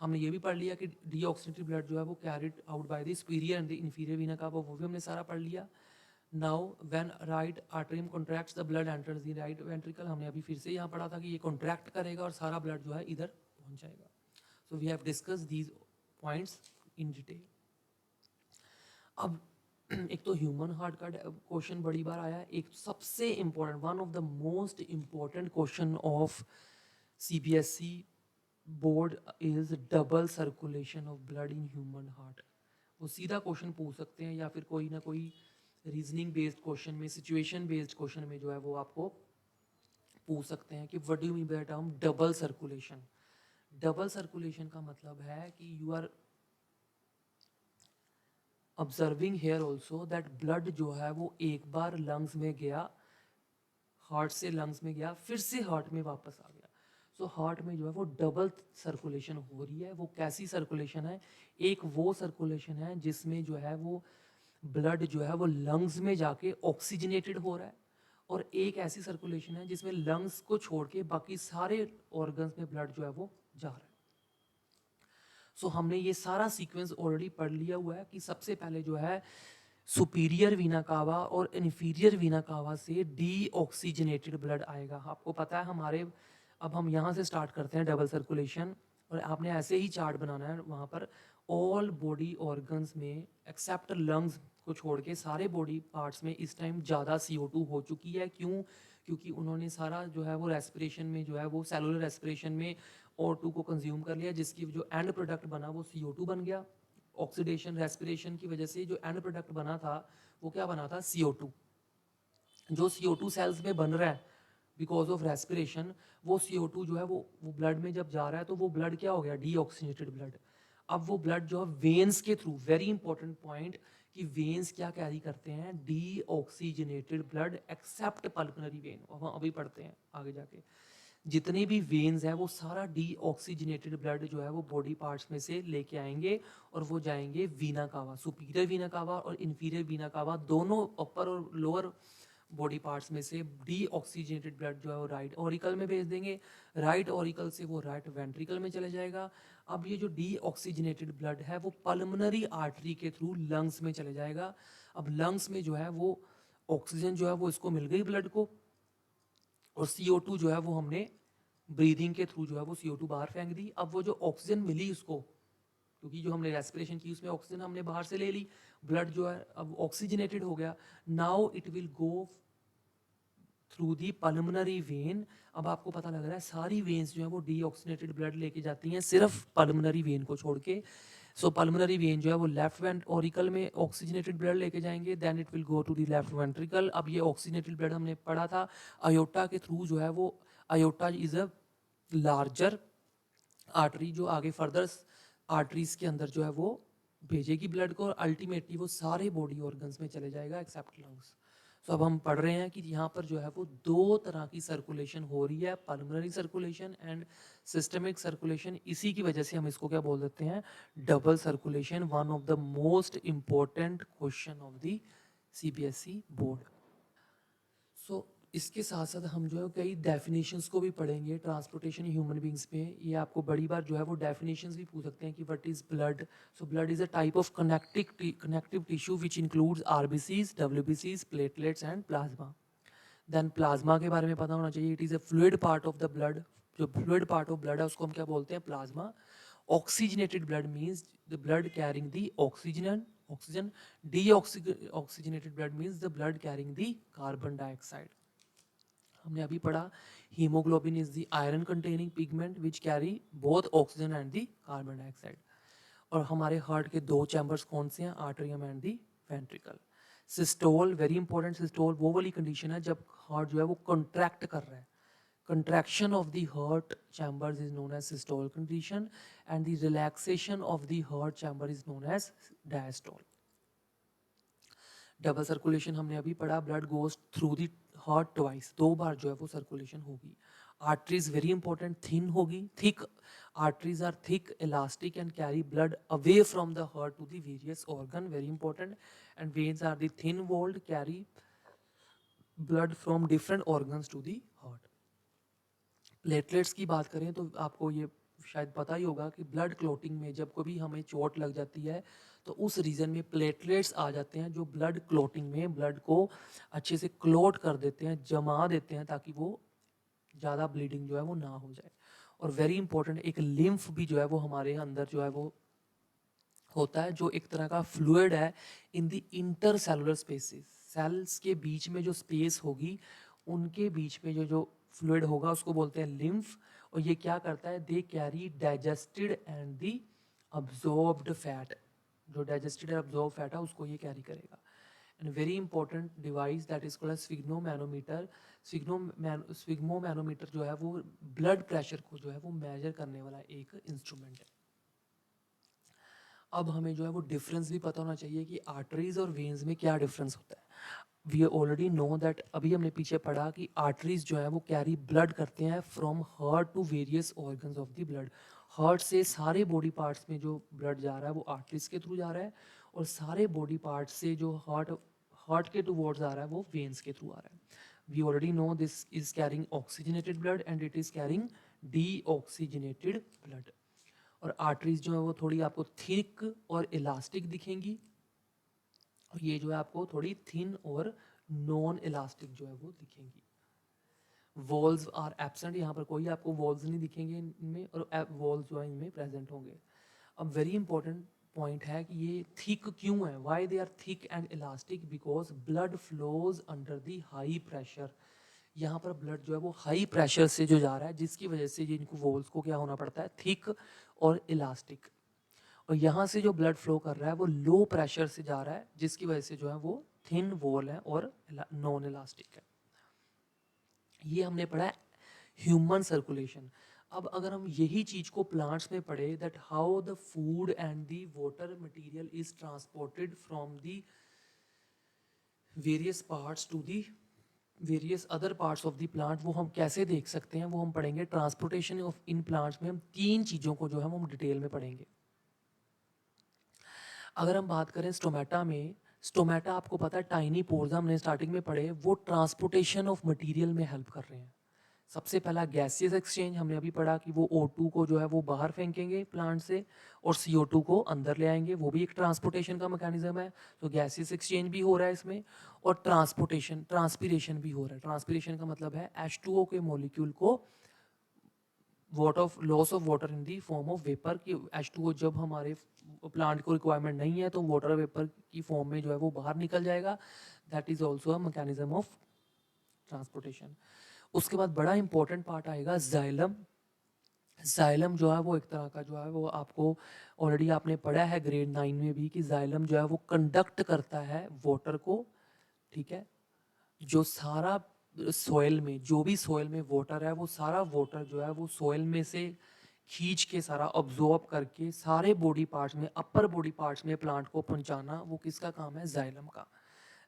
हमने ये भी पढ़ लिया कि डीऑक्सीजनेटेड ब्लड जो है वो carried out by the superior and the inferior vena कावा, वो भी हमने सारा पढ़ लिया। Now when right atrium contracts the blood enters the right ventricle, हमने अभी फिर से यहाँ पढ़ा था कि ये कॉन्ट्रैक्ट करेगा और सारा ब्लड जो है इधर पहुंच जाएगा। So we have discuss these points in detail. अब एक तो ह्यूमन हार्ट का क्वेश्चन बड़ी बार आया है, एक सबसे important, one of the most important question of CBSE board is double circulation of blood in human heart. वो सीधा क्वेश्चन पूछ सकते हैं या फिर कोई ना कोई रीजनिंग बेस्ड क्वेश्चन में, सिचुएशन बेस्ड क्वेश्चन में जो है वो आपको पूछ सकते हैं कि what do you mean by term double circulation. Double circulation का मतलब है कि you are observing here also that blood जो है वो एक बार लंग्स में गया, हार्ट से लंग्स में गया, फिर से हार्ट में वापस आ गया। सो हार्ट में जो है वो डबल सर्कुलेशन हो रही है। वो कैसी सर्कुलेशन है, एक वो सर्कुलेशन है जिसमें जो है वो ब्लड जो है वो लंग्स में जाके ऑक्सीजनेटेड हो रहा है, और एक ऐसी सर्कुलेशन है जिसमें लंग्स को छोड़ के बाकी सारे ऑर्गन्स में ब्लड जो है वो जा रहा है। सो हमने ये सारा सीक्वेंस ऑलरेडी पढ़ लिया हुआ है कि सबसे पहले जो है सुपीरियर वीना कावा और इन्फीरियर वीना कावा से डीऑक्सीजनेटेड ब्लड आएगा। आपको पता है हमारे, अब हम यहाँ से स्टार्ट करते हैं डबल सर्कुलेशन, और आपने ऐसे ही चार्ट बनाना है वहाँ पर ऑल बॉडी ऑर्गन्स में एक्सेप्ट लंग्स को छोड़ के सारे बॉडी पार्ट्स में इस टाइम ज़्यादा CO2 हो चुकी है। क्यों? क्योंकि उन्होंने सारा जो है वो रेस्पिरेशन में जो है वो सेलुलर रेस्पिरेशन में O2 को कंज्यूम कर लिया, जिसकी जो एंड प्रोडक्ट बना वो CO2 बन गया। ऑक्सीडेशन रेस्पिरेशन की वजह से जो एंड प्रोडक्ट बना था वो क्या बना था, CO2। जो CO2 सेल्स में बन रहा है बिकॉज ऑफ रेस्पिरेशन वो CO2 जो है वो ब्लड में जब जा रहा है तो वो ब्लड क्या हो गया, डीऑक्सीजनेटेड ब्लड। अब वो ब्लड जो है वेन्स के थ्रू, वेरी इंपॉर्टेंट पॉइंट, कि वेन्स क्या कैरी करते हैं, deoxygenated blood accept pulmonary vein. हम अभी पढ़ते हैं आगे जाके, जितने भी वेन्स हैं वो सारा डीऑक्सीजनेटेड ब्लड जो है वो बॉडी पार्ट्स में से लेके आएंगे और वो जाएंगे वीना कावा, सुपीरियर वीना कावा और इन्फीरियर वीना कावा, दोनों अपर और लोअर बॉडी पार्ट्स में से डीऑक्सीजनेटेड ब्लड जो है वो राइट ऑरिकल में भेज देंगे, राइट ऑरिकल से वो राइट वेंट्रिकल में चले जाएगा। अब ये जो डीऑक्सीजनेटेड ब्लड है वो पल्मोनरी आर्टरी के थ्रू लंग्स में चले जाएगा। अब लंग्स में जो है वो ऑक्सीजन जो है वो इसको मिल गई ब्लड को, और CO2 जो है वो हमने ब्रीदिंग के थ्रू जो है वो CO2 बाहर फेंक दी। अब वो जो ऑक्सीजन मिली उसको, क्योंकि जो हमने रेस्पिरेशन की उसमें ऑक्सीजन हमने बाहर से ले ली, ब्लड जो है अब ऑक्सीजनेटेड हो गया। Now it will go through the pulmonary vein. अब आपको पता लग रहा है सारी वेन्स जो है वो डीऑक्सीजनेटेड ब्लड लेके जाती हैं सिर्फ पल्मोनरी वेन को छोड़ के। सो पल्मोनरी वेन जो है वो लेफ्ट वेंट ऑरिकल में ऑक्सीजनेटेड ब्लड लेके जाएंगे, then it will go to the left ventricle. अब ये ऑक्सीजनेटेड ब्लड हमने पढ़ा था अयोटा के थ्रू जो है वो, aorta is a larger artery जो आगे फर्दर आर्टरीज के अंदर जो है वो भेजेगी ब्लड को, और अल्टीमेटली वो सारे बॉडी ऑर्गन्स में चले जाएगा एक्सेप्ट लंग्स। सो अब हम पढ़ रहे हैं कि यहाँ पर जो है वो दो तरह की सर्कुलेशन हो रही है, pulmonary circulation and systemic circulation. इसी की वजह से हम इसको क्या बोल देते हैं, double circulation, one of the most important question of the CBSE board. So इसके साथ साथ हम जो है कई डेफिनेशंस को भी पढ़ेंगे ट्रांसपोर्टेशन ह्यूमन बींग्स में। ये आपको बड़ी बार जो है वो डेफिनेशंस भी पूछ सकते हैं कि what is blood. So blood is a type of connective tissue which includes RBCs, WBCs, platelets and plasma. Then plasma के बारे में पता होना चाहिए, it is a fluid part of the blood. जो फ्लूइड पार्ट ऑफ ब्लड है उसको हम क्या बोलते हैं, plasma. Oxygenated blood means the blood carrying the oxygen. Deoxygenated blood means the blood carrying the carbon dioxide. हमने अभी पढ़ा haemoglobin is the iron containing pigment which carry both oxygen and the carbon dioxide. और हमारे heart के दो chambers कौन से हैं, atrium and the ventricle. Systole, very important, systole वो वाली कंडीशन है जब हार्ट जो है वो कंट्रैक्ट कर रहा है। Contraction of the heart chambers is known as systole condition and the relaxation of the heart chamber is known as diastole. Double circulation हमने अभी पढ़ा, blood goes through the heart twice, दो बार जो है वो सर्कुलेशन होगी। आर्टरीज वेरी इंपॉर्टेंट, थिन होगी, thick arteries are thick, elastic and carry blood away from the heart to the various organ, very important. And veins are the thin walled, carry blood from different organs to the heart. Platelets की बात करें तो आपको ये शायद पता ही होगा कि ब्लड क्लोटिंग में जब कभी हमें चोट लग जाती है तो उस रीजन में प्लेटलेट्स आ जाते हैं जो ब्लड क्लोटिंग में ब्लड को अच्छे से क्लोट कर देते हैं, जमा देते हैं, ताकि वो ज़्यादा ब्लीडिंग जो है वो ना हो जाए। और वेरी इंपॉर्टेंट, एक लिम्फ भी जो है वो हमारे अंदर जो है वो होता है, जो एक तरह का फ्लूइड है in the intercellular spaces. Cells के बीच में जो स्पेस होगी उनके बीच में जो जो फ्लूइड होगा उसको बोलते हैं लिम्फ। और ये क्या करता है, they carry digested and the absorbed fat. जो डाइजेस्टेड एंड अब्जॉर्ब फैट है उसको ये कैरी करेगा। And very important device that is called sphygmomanometer. Sphygmomanometer जो है वो ब्लड प्रेशर को जो है वो मेजर करने वाला एक इंस्ट्रूमेंट है। अब हमें जो है वो डिफरेंस भी पता होना चाहिए कि आर्टरीज और वेन्स में क्या डिफरेंस होता है। वी ऑलरेडी नो दैट, अभी हमने पीछे पढ़ा कि आर्टरीज जो है वो कैरी ब्लड करते हैं from heart to various organs of the blood. Heart से सारे बॉडी पार्ट्स में जो ब्लड जा रहा है वो आर्टरीज के थ्रू जा रहा है, और सारे बॉडी पार्ट्स से जो हार्ट के टूवर्ड्स आ रहा है वो वेन्स के थ्रू आ रहा है। We already know this is carrying oxygenated blood and it is carrying deoxygenated blood. और आर्टरीज जो है वो थोड़ी आपको थिक और इलास्टिक दिखेंगी, और ये जो है आपको थोड़ी थिन और नॉन इलास्टिक जो है वो दिखेंगी। वॉल्स आर एब्सेंट, यहाँ पर कोई आपको वॉल्स नहीं दिखेंगे इनमें, और वॉल्स जो है इनमें प्रेजेंट होंगे। अब वेरी इंपॉर्टेंट पॉइंट है कि ये थिक क्यों है, why they are thick and elastic, because blood flows under the high pressure. यहाँ पर ब्लड जो है वो हाई प्रेशर से जो जा रहा है, जिसकी वजह से ये इनको वॉल्स को क्या होना पड़ता है, थिक और इलास्टिक। और यहाँ से जो ब्लड फ्लो कर रहा है वो लो प्रेशर से जा रहा है, जिसकी वजह से जो है वो थिन वॉल है और नॉन इलास्टिक है। ये हमने पढ़ा है ह्यूमन सर्कुलेशन। अब अगर हम यही चीज को प्लांट्स में पढ़े, that how the food and the water material is transported from the various parts to the various other parts of the plant, वो हम कैसे देख सकते हैं, वो हम पढ़ेंगे। ट्रांसपोर्टेशन ऑफ इन प्लांट्स में हम तीन चीज़ों को जो है वो हम डिटेल में पढ़ेंगे। अगर हम बात करें स्टोमेटा में, स्टोमेटा आपको पता है टाइनी पोर्स, हमने स्टार्टिंग में पढ़े, वो ट्रांसपोर्टेशन ऑफ मटेरियल में हेल्प कर रहे हैं। सबसे पहला गैसियस एक्सचेंज हमने अभी पढ़ा कि वो O2 को जो है वो बाहर फेंकेंगे प्लांट से और CO2 को अंदर ले आएंगे, वो भी एक ट्रांसपोर्टेशन का मैकेनिज्म है। तो गैसियस एक्सचेंज भी हो रहा है इसमें, और ट्रांसपोर्टेशन ट्रांसपीरेशन भी हो रहा है। ट्रांसपीरेशन का मतलब है H2O के मॉलिक्यूल को loss of water in the form of vapour, कि H2O जब हमारे प्लांट को रिक्वायरमेंट नहीं है तो वाटर वेपर की फॉर्म में जो है वो बाहर निकल जाएगा। That is also a mechanism of transportation. उसके बाद बड़ा इंपॉर्टेंट पार्ट आएगा जाइलम। जाइलम जो है वो एक तरह का जो है वो आपको ऑलरेडी आपने पढ़ा है ग्रेड 9 में भी, कि जाइलम जो है वो कंडक्ट करता है वाटर को, ठीक है। जो सारा सॉइल में, जो भी सॉइल में वाटर है, वो सारा वाटर जो है वो सॉइल में से खींच के सारा ऑब्जॉर्ब करके सारे बॉडी पार्ट्स में, अपर बॉडी पार्ट्स में प्लांट को पहुंचाना, वो किसका काम है? जाइलम का।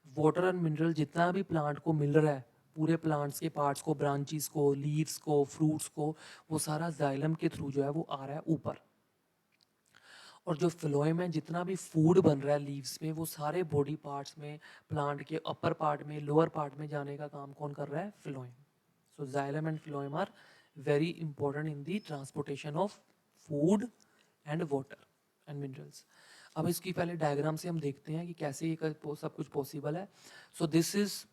वाटर एंड मिनरल जितना भी प्लांट को मिल रहा है, पूरे प्लांट्स के पार्ट्स को, ब्रांचेस को, लीव्स को, फ्रूट्स को, वो सारा जाइलम के थ्रू जो है वो आ रहा है ऊपर। और जो फ्लोएम है, जितना भी फूड बन रहा है लीव्स में, वो सारे बॉडी पार्ट्स में, प्लांट के अपर पार्ट में, लोअर पार्ट में जाने का काम कौन कर रहा है? Phloem. So xylem and phloem are very important in the transportation of food and water and minerals. अब इसकी पहले डायग्राम से हम देखते हैं कि कैसे ये सब कुछ पॉसिबल है। सो दिस इज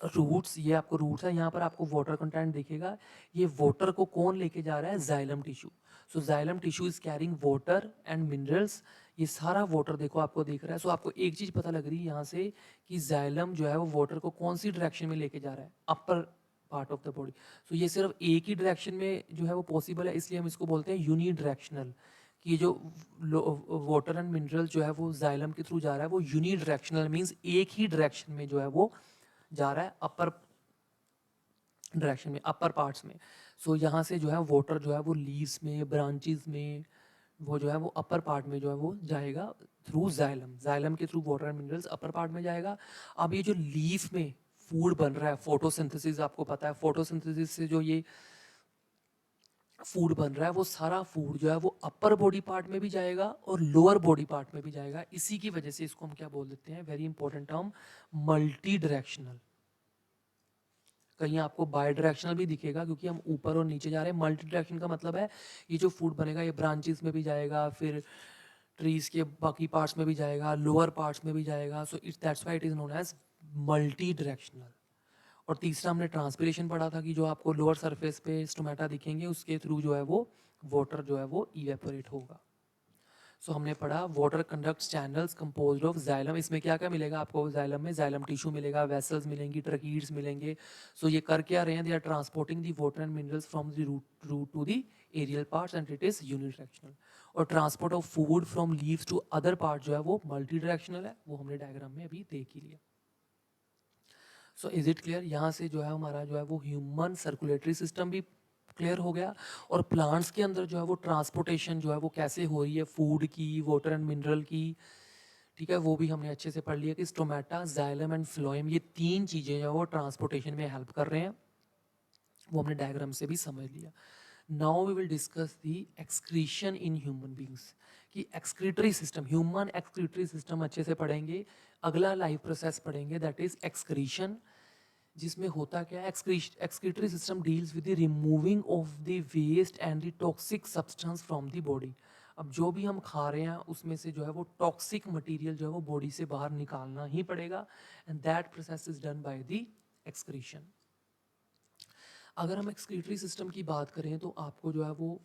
रूट्स, ये आपको रूट्स है, यहाँ पर आपको वाटर कंटेंट दिखेगा। ये वाटर को कौन लेके जा रहा है? Xylem tissue. So xylem tissue is carrying water and minerals. ये सारा वाटर देखो आपको दिख रहा है। सो आपको एक चीज पता लग रही है यहाँ से कि जाइलम जो है वो वाटर को कौन सी डायरेक्शन में लेके जा रहा है? Upper part of the body. So ये सिर्फ एक ही डायरेक्शन में जो है वो पॉसिबल है, इसलिए हम इसको बोलते हैं यूनिडायरेक्शनल। कि ये जो वाटर एंड मिनरल जो है वो जाइलम के थ्रू जा रहा है, वो यूनिडायरेक्शनल मीन्स एक ही डायरेक्शन में जो है वो जा रहा है, अपर डायरेक्शन में, अपर पार्ट्स में। सो यहाँ से जो है वाटर जो है वो लीव्स में, ब्रांचेस में, वो जो है वो अपर पार्ट में जो है वो जाएगा थ्रू जाइलम। जाइलम के through water and minerals upper part में जाएगा। अब ये जो लीफ में फूड बन रहा है, फोटोसिंथेसिस, आपको पता है फोटोसिंथेसिस से जो ये फूड बन रहा है, वो सारा फूड जो है वो अपर बॉडी पार्ट में भी जाएगा और लोअर बॉडी पार्ट में भी जाएगा। इसी की वजह से इसको हम क्या बोल देते हैं? Very important term, multi directional. कहीं आपको बाई डायरेक्शनल भी दिखेगा क्योंकि हम ऊपर और नीचे जा रहे हैं। मल्टी डायरेक्शन का मतलब है ये जो फूड बनेगा ये ब्रांचेस में भी जाएगा, फिर ट्रीज के बाकी पार्ट्स में भी जाएगा, लोअर पार्ट्स में भी जाएगा। So it's that's why it is known as multidirectional. और तीसरा हमने ट्रांसपिरेशन पढ़ा था कि जो आपको लोअर सरफेस पे स्टोमेटा दिखेंगे उसके थ्रू जो है वो वाटर जो है वो इवेपोरेट होगा। सो हमने पढ़ा water conducts channels composed of xylem. इसमें क्या क्या मिलेगा आपको? जाइलम में जाइलम टिश्यू मिलेगा, वेसल्स मिलेंगी, ट्रकीड्स मिलेंगे। सो ये कर क्या रहे हैं? They are transporting the water and minerals from the root to the aerial parts and it is unidirectional. और transport of food from leaves to other part जो है वो मल्टी डायरेक्शनल है, वो हमने डायग्राम में अभी देख ही लिया। So is it clear? यहाँ से जो है हमारा जो है वो ह्यूमन सर्कुलेटरी सिस्टम भी क्लियर हो गया, और प्लांट्स के अंदर जो है वो ट्रांसपोर्टेशन जो है वो कैसे हो रही है फूड की, वाटर एंड मिनरल की, ठीक है, वो भी हमने अच्छे से पढ़ लिया कि स्टोमेटा, जाइलम एंड फ्लोएम, ये तीन चीज़ें जो है वो ट्रांसपोर्टेशन में हेल्प कर रहे हैं। वो हमने डायग्राम से भी समझ लिया। Now we will discuss the excretion in human beings, कि excretory system, human excretory system अच्छे से पढ़ेंगे। अगला लाइफ प्रोसेस पढ़ेंगे दैट इज एक्सक्रीशन, जिसमें होता क्या है? Excretory system deals with the removing of the waste and the toxic substance from the body. अब जो भी हम खा रहे हैं उसमें से जो है वो टॉक्सिक मटेरियल जो है वो बॉडी से बाहर निकालना ही पड़ेगा, and that process is done by the excretion. अगर हम एक्सक्रीटरी सिस्टम की बात करें तो आपको जो है वो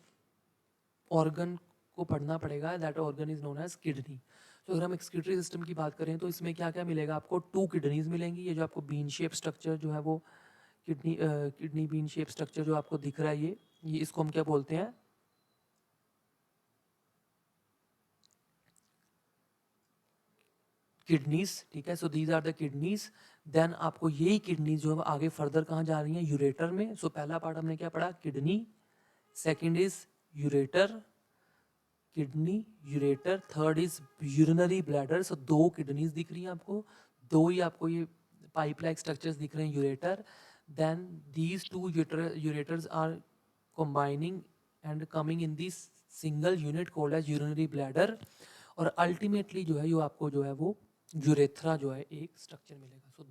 ऑर्गन को पढ़ना पड़ेगा, that organ is known as kidney. तो अगर हम एक्सक्रीटरी सिस्टम की बात करें तो इसमें क्या क्या मिलेगा आपको? 2 किडनीज मिलेंगी। ये जो आपको बीन शेप स्ट्रक्चर जो है वो किडनी बीन शेप स्ट्रक्चर जो आपको दिख रहा है, ये इसको हम क्या बोलते हैं? किडनीज, ठीक है. So these are the kidneys. Then आपको यही किडनीज जो है आगे फर्दर कहाँ जा रही हैं, यूरेटर में. सो पहला पार्ट हमने क्या पढ़ा, kidney. Second is ureter, kidney, ureter. Third is urinary bladder. So 2 kidneys दिख रही हैं आपको, 2 ही आपको ये पाइप लाइक स्ट्रक्चर्स दिख रहे हैं, ureter. Then these 2 ureters are combining and coming in this single unit called as urinary bladder. और अल्टीमेटली जो है ये आपको जो है वो यूरेथ्रा जो है एक स्ट्रक्चर मिलेगा. सो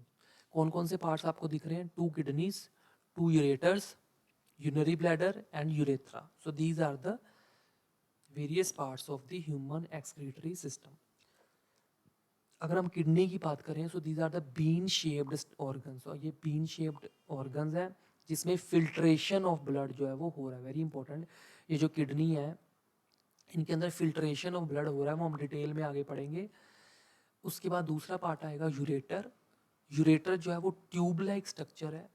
कौन कौन से पार्ट्स आपको दिख रहे हैं, 2 kidneys, 2 ureters, urinary bladder and urethra. So these are the various parts of the human excretory system. अगर हम किडनी की बात करें, so these are the bean shaped organs. और ये बीन शेप्ड ऑर्गन्स हैं जिसमें फिल्ट्रेशन ऑफ ब्लड जो है वो हो रहा है. वेरी इंपॉर्टेंट, ये जो किडनी है इनके अंदर फिल्ट्रेशन ऑफ ब्लड हो रहा है, वो हम डिटेल में आगे पढ़ेंगे. उसके बाद दूसरा पार्ट आएगा यूरेटर. यूरेटर जो है वो ट्यूब लाइक स्ट्रक्चर है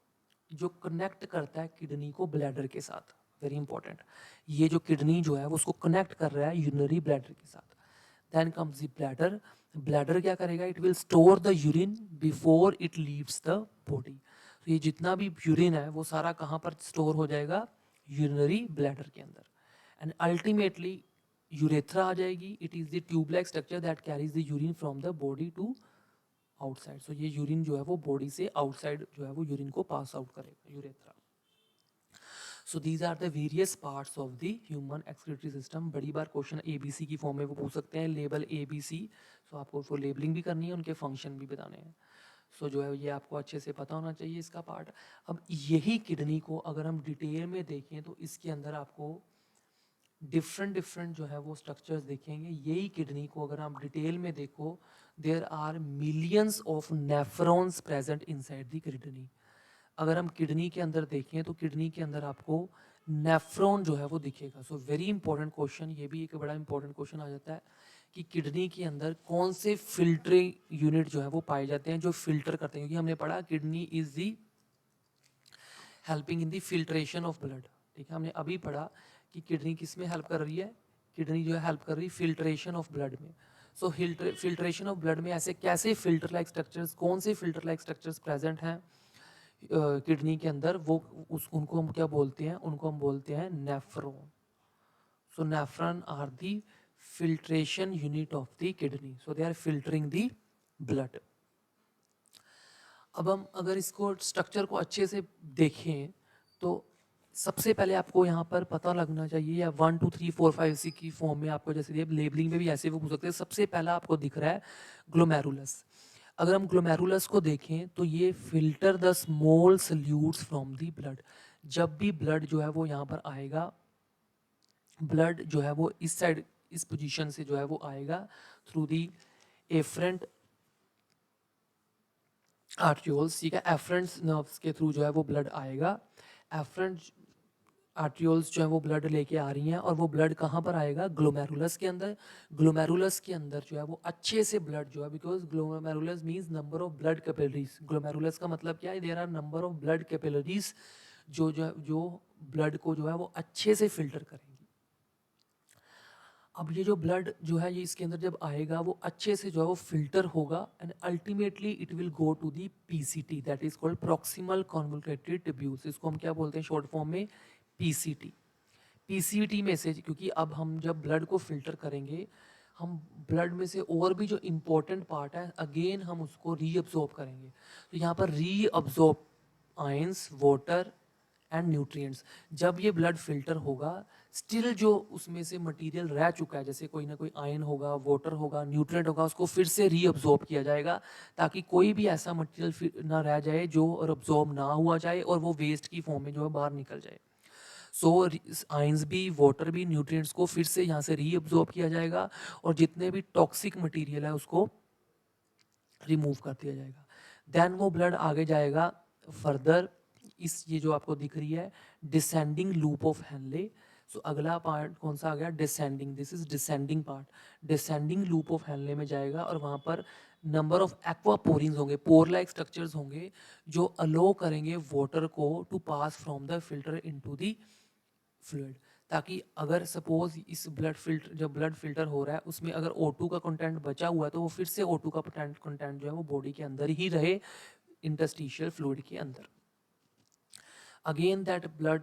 जो कनेक्ट करता है किडनी को ब्लैडर के साथ. वेरी इंपॉर्टेंट, ये जो किडनी जो है वो उसको कनेक्ट कर रहा है यूरिनरी ब्लैडर के साथ. Then comes the bladder. Bladder क्या करेगा, it will store the urine before it leaves the body. तो ये जितना भी यूरिन है वो सारा कहाँ पर स्टोर हो जाएगा, यूरिनरी ब्लैडर के अंदर. एंड अल्टीमेटली यूरेथ्रा आ जाएगी. It is the tube like structure that carries the urine from the body to outside. So ये यूरिन जो है वो बॉडी से आउटसाइड जो है वो यूरिन को पास आउट करेगा, urethra. So these are the various parts of the human excretory system. बड़ी बार क्वेश्चन ABC की फॉर्म में वो पूछ सकते हैं, लेबल ABC. सो आपको उसको लेबलिंग भी करनी है, उनके फंक्शन भी बताने हैं. सो जो है ये आपको अच्छे से पता होना चाहिए इसका पार्ट. अब यही किडनी को अगर हम डिटेल में देखें तो इसके अंदर आपको डिफरेंट जो है वो स्ट्रक्चर्स देखेंगे. यही किडनी को अगर आप डिटेल में देखो, there are millions of nephrons present inside the kidney. अगर हम किडनी के अंदर देखें तो किडनी के अंदर आपको नेफ्रॉन जो है वो दिखेगा. सो वेरी इंपॉर्टेंट क्वेश्चन, ये भी एक बड़ा इंपॉर्टेंट क्वेश्चन आ जाता है कि किडनी के अंदर कौन से फिल्टरिंग यूनिट जो है वो पाए जाते हैं जो फिल्टर करते हैं. क्योंकि हमने पढ़ा kidney is the helping in the filtration of blood. ठीक है, हमने अभी पढ़ा कि किडनी किस में हेल्प कर रही है, किडनी जो है हेल्प कर रही है फिल्ट्रेशन ऑफ ब्लड में. सो फिल्ट्रेशन ऑफ ब्लड में ऐसे कैसे फिल्टर लाइक स्ट्रक्चर्स, कौन से फिल्टर लाइक स्ट्रक्चर्स प्रेजेंट हैं किडनी के अंदर, वो उनको हम क्या बोलते हैं, उनको हम बोलते हैं nephron. So nephron are the filtration unit of the kidney. So they are filtering the blood. अब हम अगर इसको स्ट्रक्चर को अच्छे से देखें तो सबसे पहले आपको यहाँ पर पता लगना चाहिए, या 1 2 3 4 5 6 की फॉर्म में आपको जैसे लेबलिंग में भी ऐसे वो पूछ सकते हैं. सबसे पहला आपको दिख रहा है ग्लोमेरुलस. अगर हम ग्लोमेरुलस को देखें तो ये filter the small salutes from the blood. जब भी ब्लड जो है वो यहाँ पर आएगा, ब्लड जो है वो इस साइड इस पोजीशन से जो है वो आएगा थ्रू दी एफरेंट आर्ट्रियोल्स. ठीक है, एफरेंट नर्व्स के थ्रू जो है वो ब्लड आएगा. एफरेंट आर्ट्रियोल्स जो है वो ब्लड लेके आ रही हैं और वो ब्लड कहाँ पर आएगा, ग्लोमेरुलस के अंदर. ग्लोमेरुलस के अंदर जो है वो अच्छे से ब्लड जो है, because glomerulus means number of blood capillaries. Glomerulus का मतलब क्या है, there are number of blood capillaries जो ब्लड को जो है वो अच्छे से फिल्टर करेंगे. अब ये जो ब्लड जो है ये इसके अंदर जब आएगा वो अच्छे से जो है वो फिल्टर होगा and ultimately it will go to the PCT, that is called proximal convoluted tubules. इसको हम क्या बोलते हैं शॉर्ट फॉर्म में, PCT. PCT में से, क्योंकि अब हम जब ब्लड को फिल्टर करेंगे, हम ब्लड में से और भी जो इम्पोर्टेंट पार्ट है अगेन हम उसको रीअब्जॉर्ब करेंगे. तो यहाँ पर reabsorb ions, water and nutrients. जब ये ब्लड फिल्टर होगा स्टिल जो उसमें से मटेरियल रह चुका है, जैसे कोई ना कोई आयन होगा, वाटर होगा, न्यूट्रिएंट होगा, उसको फिर से रीअब्जॉर्ब किया जाएगा ताकि कोई भी ऐसा मटेरियल ना रह जाए जो अब्जॉर्ब ना हुआ जाए और वो वेस्ट की फॉर्म में जो है बाहर निकल जाए. सो आयंस भी, वाटर भी, न्यूट्रिएंट्स को फिर से यहाँ से रीअब्जॉर्ब किया जाएगा और जितने भी टॉक्सिक मटेरियल है उसको रिमूव कर दिया जाएगा. देन वो ब्लड आगे जाएगा फर्दर. इस ये जो आपको दिख रही है डिसेंडिंग लूप ऑफ हेनले. सो अगला पार्ट कौन सा आ गया, descending. This is descending part. Descending loop of Henle में जाएगा और वहाँ पर नंबर ऑफ एक्वापोरिन्स होंगे, पोर लाइक स्ट्रक्चर्स होंगे जो अलो करेंगे वाटर को to pass from the filter into the fluid. ताकि अगर सपोज इस ब्लड फिल्टर, जब ब्लड फिल्टर हो रहा है उसमें अगर O2 का कंटेंट बचा हुआ है तो वो फिर से O2 का कंटेंट जो है वो बॉडी के अंदर ही रहे, इंटरस्टिशियल फ्लूइड के अंदर। Again that blood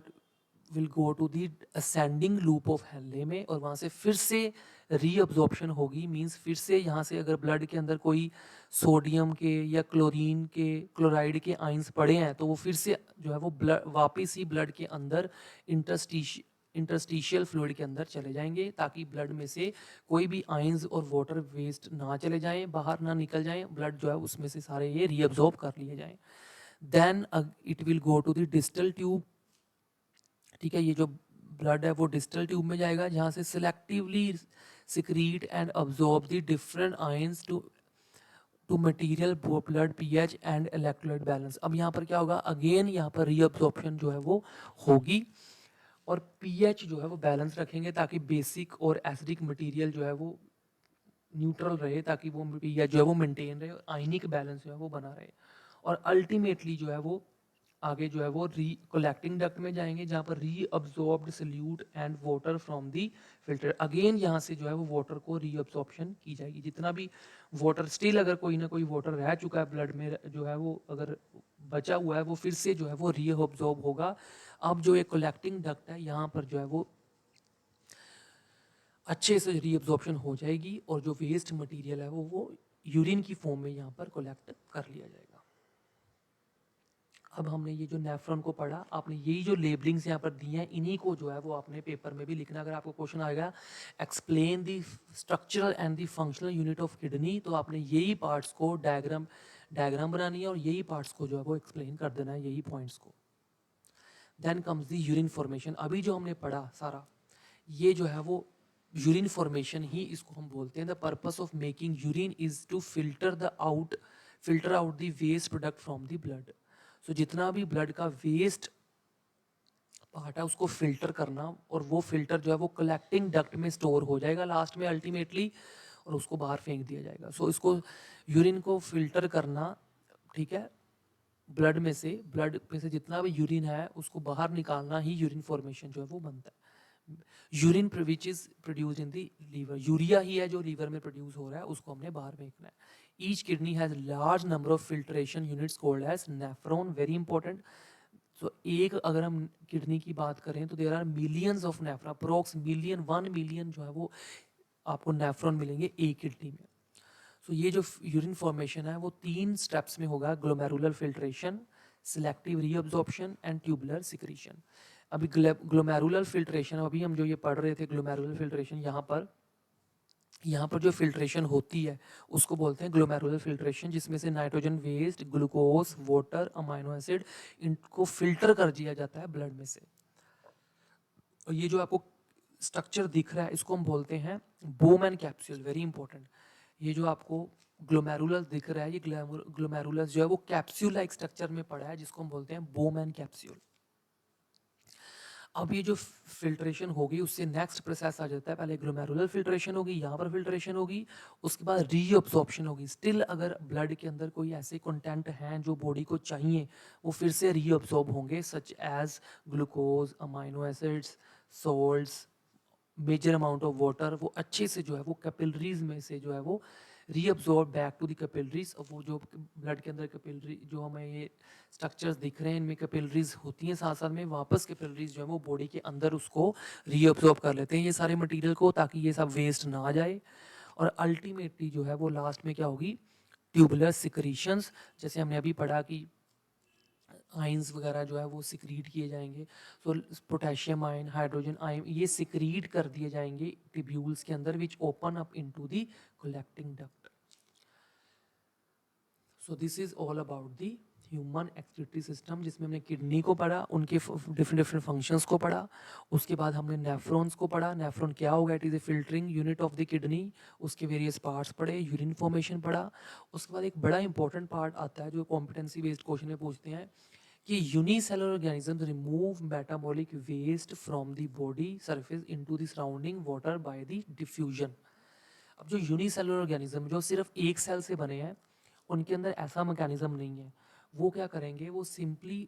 will go to the ascending loop of Henle में, और वहाँ से फिर से रीअब्जॉर्प्शन होगी। मींस फिर से यहाँ से अगर ब्लड के अंदर कोई सोडियम के या क्लोरीन के, क्लोराइड के आइंस पड़े हैं तो वो फिर से जो है वो ब्लड वापस ही ब्लड के अंदर इंटरस्टिशियल फ्लूइड के अंदर चले जाएंगे, ताकि ब्लड में से कोई भी आइंस और वाटर वेस्ट ना चले जाएं, बाहर ना निकल जाएं, ब्लड जो है उसमें से सारे ये रीअब्जॉर्ब कर लिए जाएं। Then it will go to the distal tube. ठीक है, ये जो ब्लड है वो डिस्टल ट्यूब में जाएगा, जहाँ से selectively secrete and absorb the different ions to material blood pH and electrolyte balance. अब यहाँ पर क्या होगा, अगेन यहाँ पर रीअब्जॉर्प्शन जो है वो होगी, और पीएच जो है वो बैलेंस रखेंगे ताकि बेसिक और एसिडिक मटेरियल जो है वो न्यूट्रल रहे, ताकि वो पीएच जो है वो मेंटेन रहे, आयनिक बैलेंस जो है वो बना रहे। और अल्टीमेटली जो है वो आगे जो है वो कलेक्टिंग डक्ट में जाएंगे, जहाँ पर reabsorbed solute and water from the filter. Again यहाँ से जो है वो वाटर को रीअब्जॉर्प्शन की जाएगी, जितना भी वाटर स्टिल अगर कोई ना कोई वाटर रह चुका है ब्लड में जो है वो अगर बचा हुआ है वो फिर से जो है वो रीअब्जॉर्ब होगा। अब जो ये कलेक्टिंग डक्ट है यहाँ पर जो है वो अच्छे से रीअब्जॉर्प्शन हो जाएगी, और जो वेस्ट मटेरियल है वो यूरिन की फॉर्म में यहाँ पर कलेक्ट कर लिया जाएगा। अब हमने ये जो नेफ्रॉन को पढ़ा, आपने यही जो लेबलिंग्स यहाँ पर दी हैं इन्हीं को जो है वो आपने पेपर में भी लिखना। अगर आपको क्वेश्चन आएगा explain the structural and the functional unit of kidney, तो आपने यही पार्ट्स को डायग्राम बनानी है और यही पार्ट्स को जो है वो एक्सप्लेन कर देना है, यही पॉइंट्स को। Then comes the urine formation. अभी जो हमने पढ़ा सारा ये जो है वो यूरिन फॉर्मेशन ही इसको हम बोलते हैं। The purpose of making urine is to filter out the waste product from the blood. So जितना भी ब्लड का वेस्ट पार्ट है उसको फिल्टर करना, और वो फिल्टर जो है वो कलेक्टिंग डक्ट में स्टोर हो जाएगा लास्ट में अल्टीमेटली, और उसको बाहर फेंक दिया जाएगा। सो इसको यूरिन को फिल्टर करना, ठीक है, ब्लड में से जितना भी यूरिन है उसको बाहर निकालना ही यूरिन फॉर्मेशन जो है वो बनता है। Urine which is produce in the liver, urea ही है जो लीवर में प्रोड्यूस हो रहा है, उसको हमने बाहर फेंकना है। Each kidney has large number of filtration units called as nephron, very important. So एक अगर हम किडनी की बात करें तो there are millions of nephron, approx million 1 million जो है वो आपको नेफ्रॉन मिलेंगे एक किडनी में। सो ये जो यूरिन फॉर्मेशन है वो 3 स्टेप्स में होगा, glomerular filtration, selective reabsorption and tubular secretion. अभी ग्लोमेरुलर फिल्ट्रेशन, अभी हम जो ये पढ़ रहे थे ग्लोमेरुलर फिल्ट्रेशन, यहाँ पर जो फिल्ट्रेशन होती है उसको बोलते हैं ग्लोमेरुलर फिल्ट्रेशन, जिसमें से nitrogen waste, glucose, water, amino acid, इनको फिल्टर कर दिया जाता है ब्लड में से। और ये जो आपको स्ट्रक्चर दिख रहा है इसको हम बोलते हैं बोमैन कैप्सूल, वेरी इंपॉर्टेंट। ये जो आपको ग्लोमेरुलस दिख रहा है, ये ग्लोमेरुलस जो है वो कैप्सूल लाइक स्ट्रक्चर में पड़ा है, जिसको हम बोलते हैं बोमैन कैप्सूल। अब ये जो फिल्ट्रेशन होगी उससे नेक्स्ट प्रोसेस आ जाता है, पहले ग्लोमेरुलर फिल्ट्रेशन होगी, यहाँ पर फिल्ट्रेशन होगी, उसके बाद रीअब्सॉर्प्शन होगी। स्टिल अगर ब्लड के अंदर कोई ऐसे कंटेंट हैं जो बॉडी को चाहिए वो फिर से रीअब्सॉर्ब होंगे, such as glucose, amino acids, salts, major amount of water, वो अच्छे से जो है वो कैपिलरीज में से जो है वो reabsorb back to the capillaries. और वो जो ब्लड के अंदर कैपिलरी जो हमें ये स्ट्रक्चर्स दिख रहे हैं इनमें कैपिलरीज होती हैं, साथ साथ में वापस कैपिलरीज जो है वो बॉडी के अंदर उसको रीअब्जॉर्ब कर लेते हैं ये सारे मटेरियल को, ताकि ये सब वेस्ट ना आ जाए। और अल्टीमेटली जो है वो लास्ट में क्या होगी, ट्यूबुलर सिक्रीशंस। जैसे हमने अभी पढ़ा कि आइंस वगैरह जो है वो सिक्रीट किए जाएंगे। सो पोटेशियम आयन, हाइड्रोजन आयन, ये सिक्रीट कर दिए जाएंगे ट्यूब्यूल्स के अंदर, which open up into the collecting duct. So this is all about the human excretory system, जिसमें हमने किडनी को पढ़ा, उनके डिफरेंट डिफरेंट फंक्शंस को पढ़ा। उसके बाद हमने नेफ्रॉन्स को पढ़ा, नेफ्रॉन क्या होगा, it is a filtering unit of the kidney, उसके वेरियस पार्ट्स पढ़े, यूरिन फॉर्मेशन पढ़ा। उसके बाद एक बड़ा इंपॉर्टेंट पार्ट आता है जो कॉम्पिटेंसी बेस्ड क्वेश्चन में पूछते हैं कि unicellular organism remove metabolic waste from the body surface into the surrounding water by the diffusion. अब जो यूनिसेलुलर ऑर्गेनिज्म जो सिर्फ एक सेल से बने हैं उनके अंदर ऐसा मैकेनिज्म नहीं है। वो क्या करेंगे, वो सिंपली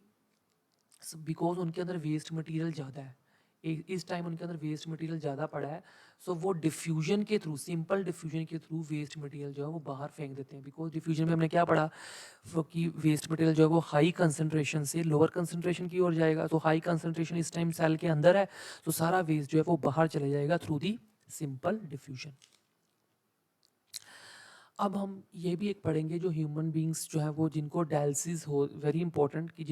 बिकॉज उनके अंदर वेस्ट मटेरियल ज़्यादा है, इस टाइम उनके अंदर वेस्ट मटेरियल ज़्यादा पड़ा है, सो वो डिफ्यूजन के थ्रू, सिंपल डिफ्यूजन के थ्रू वेस्ट मटेरियल जो है वो बाहर फेंक देते हैं। बिकॉज डिफ्यूजन में हमने क्या पढ़ा कि वेस्ट मटेरियल जो है वो हाई कंसनट्रेशन से लोअर कंसनट्रेशन की ओर जाएगा। तो हाई कंसनट्रेशन इस टाइम सेल के अंदर है, तो सारा वेस्ट जो है वो बाहर चले जाएगा थ्रू दी सिंपल डिफ्यूजन। अब हम ये भी एक पढ़ेंगे जो ह्यूमन बींग्स जो है वो जिनको डायलिसिस हो, वेरी इंपॉर्टेंट, कि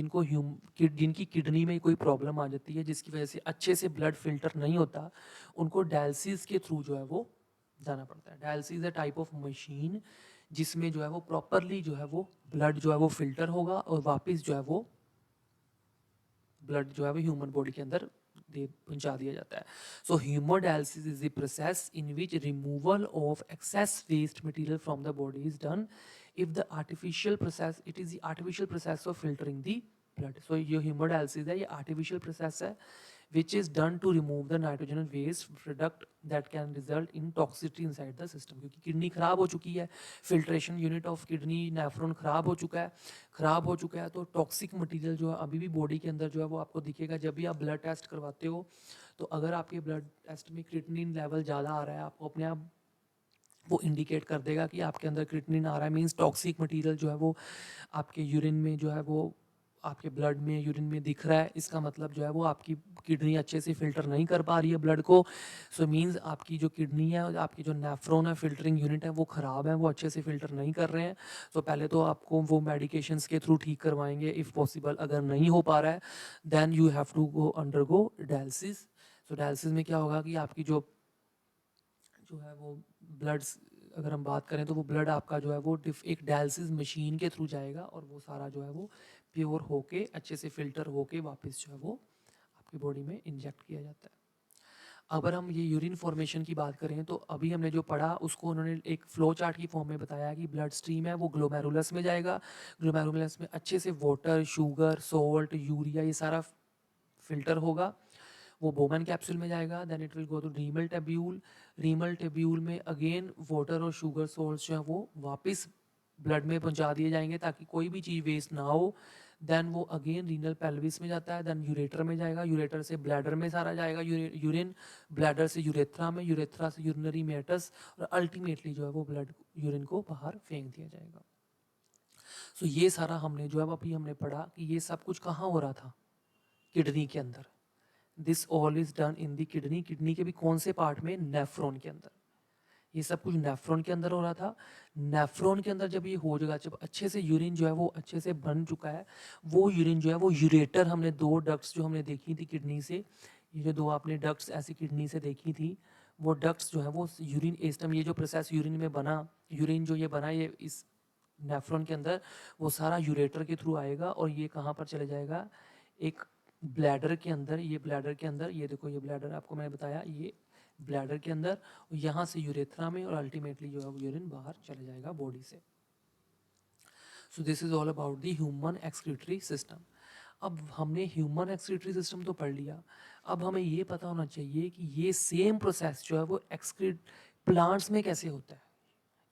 जिनकी किडनी में कोई प्रॉब्लम आ जाती है जिसकी वजह से अच्छे से ब्लड फिल्टर नहीं होता, उनको डायलिसिस के थ्रू जो है वो जाना पड़ता है। डायलिसिस है टाइप ऑफ मशीन जिसमें जो है वो प्रॉपरली जो है वो ब्लड जो है वो फिल्टर होगा और वापस जो है वो ब्लड जो है वो ह्यूमन बॉडी के अंदर पहुंचा दिया जाता है। So haemodialysis is the process in which removal of excess waste material from the body is done if the artificial process, it is the artificial process of filtering the blood. So ये haemodialysis है, ये artificial process है which is done to remove the nitrogen waste product that can result in toxicity inside the system। क्योंकि kidney खराब हो चुकी है, filtration unit of kidney nephron खराब हो चुका है, तो टॉक्सिक मटेरियल जो है अभी भी बॉडी के अंदर जो है वो आपको दिखेगा। जब भी आप ब्लड टेस्ट करवाते हो, तो अगर आपके ब्लड टेस्ट में क्रिएटिनिन लेवल ज़्यादा आ रहा है, आपको अपने आप वो इंडिकेट कर देगा कि आपके अंदर क्रिएटिनिन आ रहा है, मीन्स टॉक्सिक मटेरियल जो है वो आपके यूरिन में जो है वो आपके ब्लड में यूरिन में दिख रहा है। इसका मतलब जो है वो आपकी किडनी अच्छे से फिल्टर नहीं कर पा रही है ब्लड को। सो मींस आपकी जो किडनी है, आपकी जो नेफ्रॉन है, फिल्टरिंग यूनिट है, वो ख़राब है, वो अच्छे से फिल्टर नहीं कर रहे हैं। तो पहले तो आपको वो मेडिकेशंस के थ्रू ठीक करवाएंगे इफ़ पॉसिबल। अगर नहीं हो पा रहा है then you have to go undergo dialysis. So dialysis में क्या होगा कि आपकी जो है वो ब्लड, अगर हम बात करें तो वो ब्लड आपका जो है वो एक डायलिसिस मशीन के थ्रू जाएगा और वो सारा जो है वो प्योर होके अच्छे से फिल्टर होके वापस जो है वो आपकी बॉडी में इंजेक्ट किया जाता है। अगर हम ये यूरिन फॉर्मेशन की बात करें तो अभी हमने जो पढ़ा उसको उन्होंने एक फ्लो चार्ट की फॉर्म में बताया कि ब्लड स्ट्रीम है वो ग्लोमेरुलस में जाएगा, ग्लोमेरुलस में अच्छे से वाटर, शुगर, सॉल्ट, यूरिया ये सारा फिल्टर होगा, वो बोमन कैप्सूल में जाएगा, then it will go to renal tubule. Renal tubule में अगेन वाटर और शुगर सोल्स जो है वो वापस ब्लड में पहुंचा दिए जाएंगे ताकि कोई भी चीज़ वेस्ट ना हो। देन वो अगेन रीनल पेल्विस में जाता है, देन यूरेटर में जाएगा, यूरेटर से ब्लैडर में सारा जाएगा यूरिन, ब्लैडर से यूरेथ्रा में, यूरेथ्रा से यूरिनरी मेटस, और अल्टीमेटली जो है वो ब्लड यूरिन को बाहर फेंक दिया जाएगा। सो ये सारा हमने जो है अभी हमने पढ़ा कि ये सब कुछ कहाँ हो रहा था, किडनी के अंदर। This all is done in the kidney. Kidney के भी कौन से पार्ट में? नेफ्रॉन के अंदर। ये सब कुछ नेफ्रॉन के अंदर हो रहा था। नेफ्रॉन के अंदर जब ये हो जाएगा, जब अच्छे से यूरिन जो है वो अच्छे से बन चुका है, वो यूरिन जो है वो यूरेटर, हमने दो डक्ट्स जो हमने देखी थी किडनी से, ये जो दो आपने डक्ट्स ऐसी किडनी से देखी थी, वो डक्ट्स जो है वो यूरिन एस्टम, ये जो प्रोसेस यूरिन में बना, यूरिन जो ये बना ये इस नेफ्रॉन के अंदर, वो सारा यूरेटर के थ्रू आएगा और ये कहाँ पर चले जाएगा? एक ब्लैडर के अंदर। ये ब्लैडर के अंदर, ये देखो ये ब्लैडर आपको मैंने बताया, ये ब्लैडर के अंदर, यहाँ से यूरेथ्रा में, और अल्टीमेटली जो है वो यूरिन बाहर चले जाएगा बॉडी से। सो this is all about the human excretory system. अब हमने ह्यूमन एक्सक्रीटरी सिस्टम तो पढ़ लिया, अब हमें ये पता होना चाहिए कि ये सेम प्रोसेस जो है वो एक्सक्रीट प्लांट्स में कैसे होता है।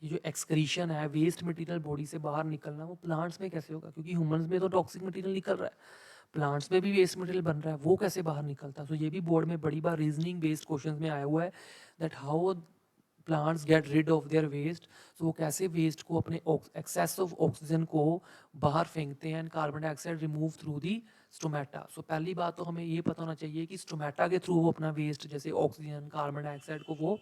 ये जो एक्सक्रीशन है, वेस्ट मटेरियल बॉडी से बाहर निकलना, वो प्लांट्स में कैसे होगा? क्योंकि ह्यूमंस में तो टॉक्सिक मटेरियल निकल रहा है, प्लांट्स में भी वेस्ट मटेरियल बन रहा है, वो कैसे बाहर निकलता है? तो ये भी बोर्ड में बड़ी बार रीजनिंग बेस्ड क्वेश्चंस में आया हुआ है that how plants get rid of their waste. So वो कैसे वेस्ट को, अपने एक्सेस ऑफ ऑक्सीजन को बाहर फेंकते हैं, and carbon dioxide remove through the stomata. So पहली बात तो हमें ये पता होना चाहिए कि स्टोमेटा के थ्रू वो अपना वेस्ट जैसे ऑक्सीजन, कार्बन डाइऑक्साइड को वो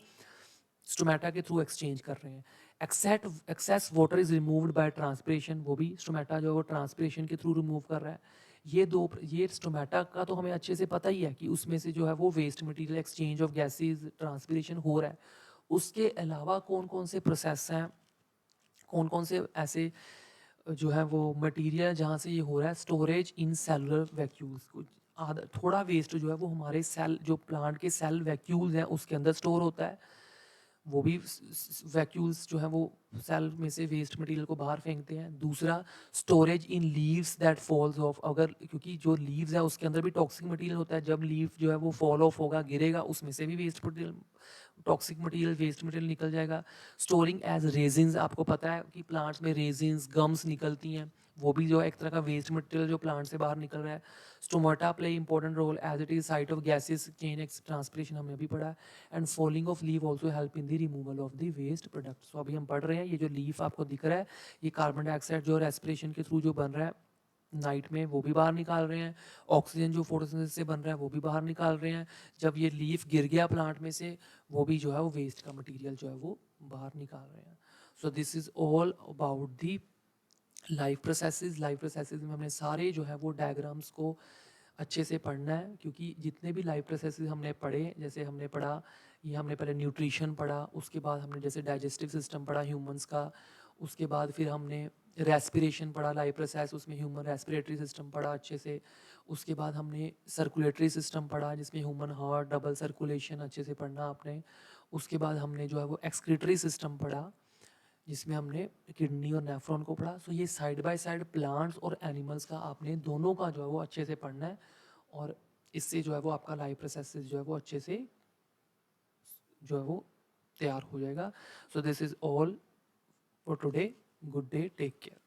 स्टोमेटा के थ्रू एक्सचेंज कर रहे हैं। Excess water is removed by transpiration, वो भी स्टोमेटा जो है वो ट्रांसपिरेशन के थ्रू रिमूव कर रहा है। ये स्टोमेटा का तो हमें अच्छे से पता ही है कि उसमें से जो है वो waste material, exchange of gases, transpiration हो रहा है। उसके अलावा कौन कौन से प्रोसेस हैं, कौन कौन से ऐसे जो है वो मटेरियल जहाँ से ये हो रहा है? Storage in cellular vacuoles. आधा थोड़ा वेस्ट जो है वो हमारे सेल, जो प्लांट के सेल वैक्यूल्स हैं उसके अंदर स्टोर होता है। वो भी वैक्यूल्स जो है वो सेल में से वेस्ट मटेरियल को बाहर फेंकते हैं। दूसरा, storage in leaves that falls off, अगर क्योंकि जो लीव्स है उसके अंदर भी टॉक्सिक मटेरियल होता है, जब लीफ जो है वो फॉल ऑफ होगा, गिरेगा, उसमें से भी waste material, toxic material, waste material निकल जाएगा। स्टोरिंग एज रेजिन्स, आपको पता है कि प्लांट्स में रेजिन्स, गम्स निकलती हैं, वो भी जो है एक तरह का वेस्ट मटेरियल जो प्लांट से बाहर निकल रहा है। Stomata play important role as it is site of gases change ex transpiration हमने अभी पढ़ा है। And falling of leave also help in the removal of the waste product. So अभी हम पढ़ रहे हैं ये जो लीफ आपको दिख रहा है ये कार्बन डाइऑक्साइड जो रेस्पिरेशन के थ्रू जो बन रहा है नाइट में वो भी बाहर निकाल रहे हैं। ऑक्सीजन जो फोटोसिंथेसिस से बन रहा है वो भी बाहर निकाल रहे हैं। जब ये लीफ गिर गया प्लांट में से वो भी जो है वो वेस्ट का मटेरियल जो है वो बाहर निकाल रहे हैं। सो this is all about the life processes में हमने सारे जो है वो डायग्राम्स को अच्छे से पढ़ना है, क्योंकि जितने भी लाइफ प्रोसेसेस हमने पढ़े, जैसे हमने पढ़ा ये हमने पहले न्यूट्रिशन पढ़ा, उसके बाद हमने जैसे डाइजेस्टिव सिस्टम पढ़ा ह्यूमंस का, उसके बाद फिर हमने रेस्पिरेशन पढ़ा लाइफ प्रोसेस, उसमें ह्यूमन रेस्पिरेटरी सिस्टम पढ़ा अच्छे से। उसके बाद हमने सर्कुलेटरी सिस्टम पढ़ा जिसमें ह्यूमन हार्ट डबल सर्कुलेशन अच्छे से पढ़ना आपने। उसके बाद हमने जो है वो एक्सक्रीटरी सिस्टम पढ़ा जिसमें हमने किडनी और नेफ्रॉन को पढ़ा। सो ये साइड बाय साइड प्लांट्स और एनिमल्स का आपने दोनों का जो है वो अच्छे से पढ़ना है, और इससे जो है वो आपका लाइफ प्रोसेसेस जो है वो अच्छे से जो है वो तैयार हो जाएगा। So this is all for today. Good day, take care.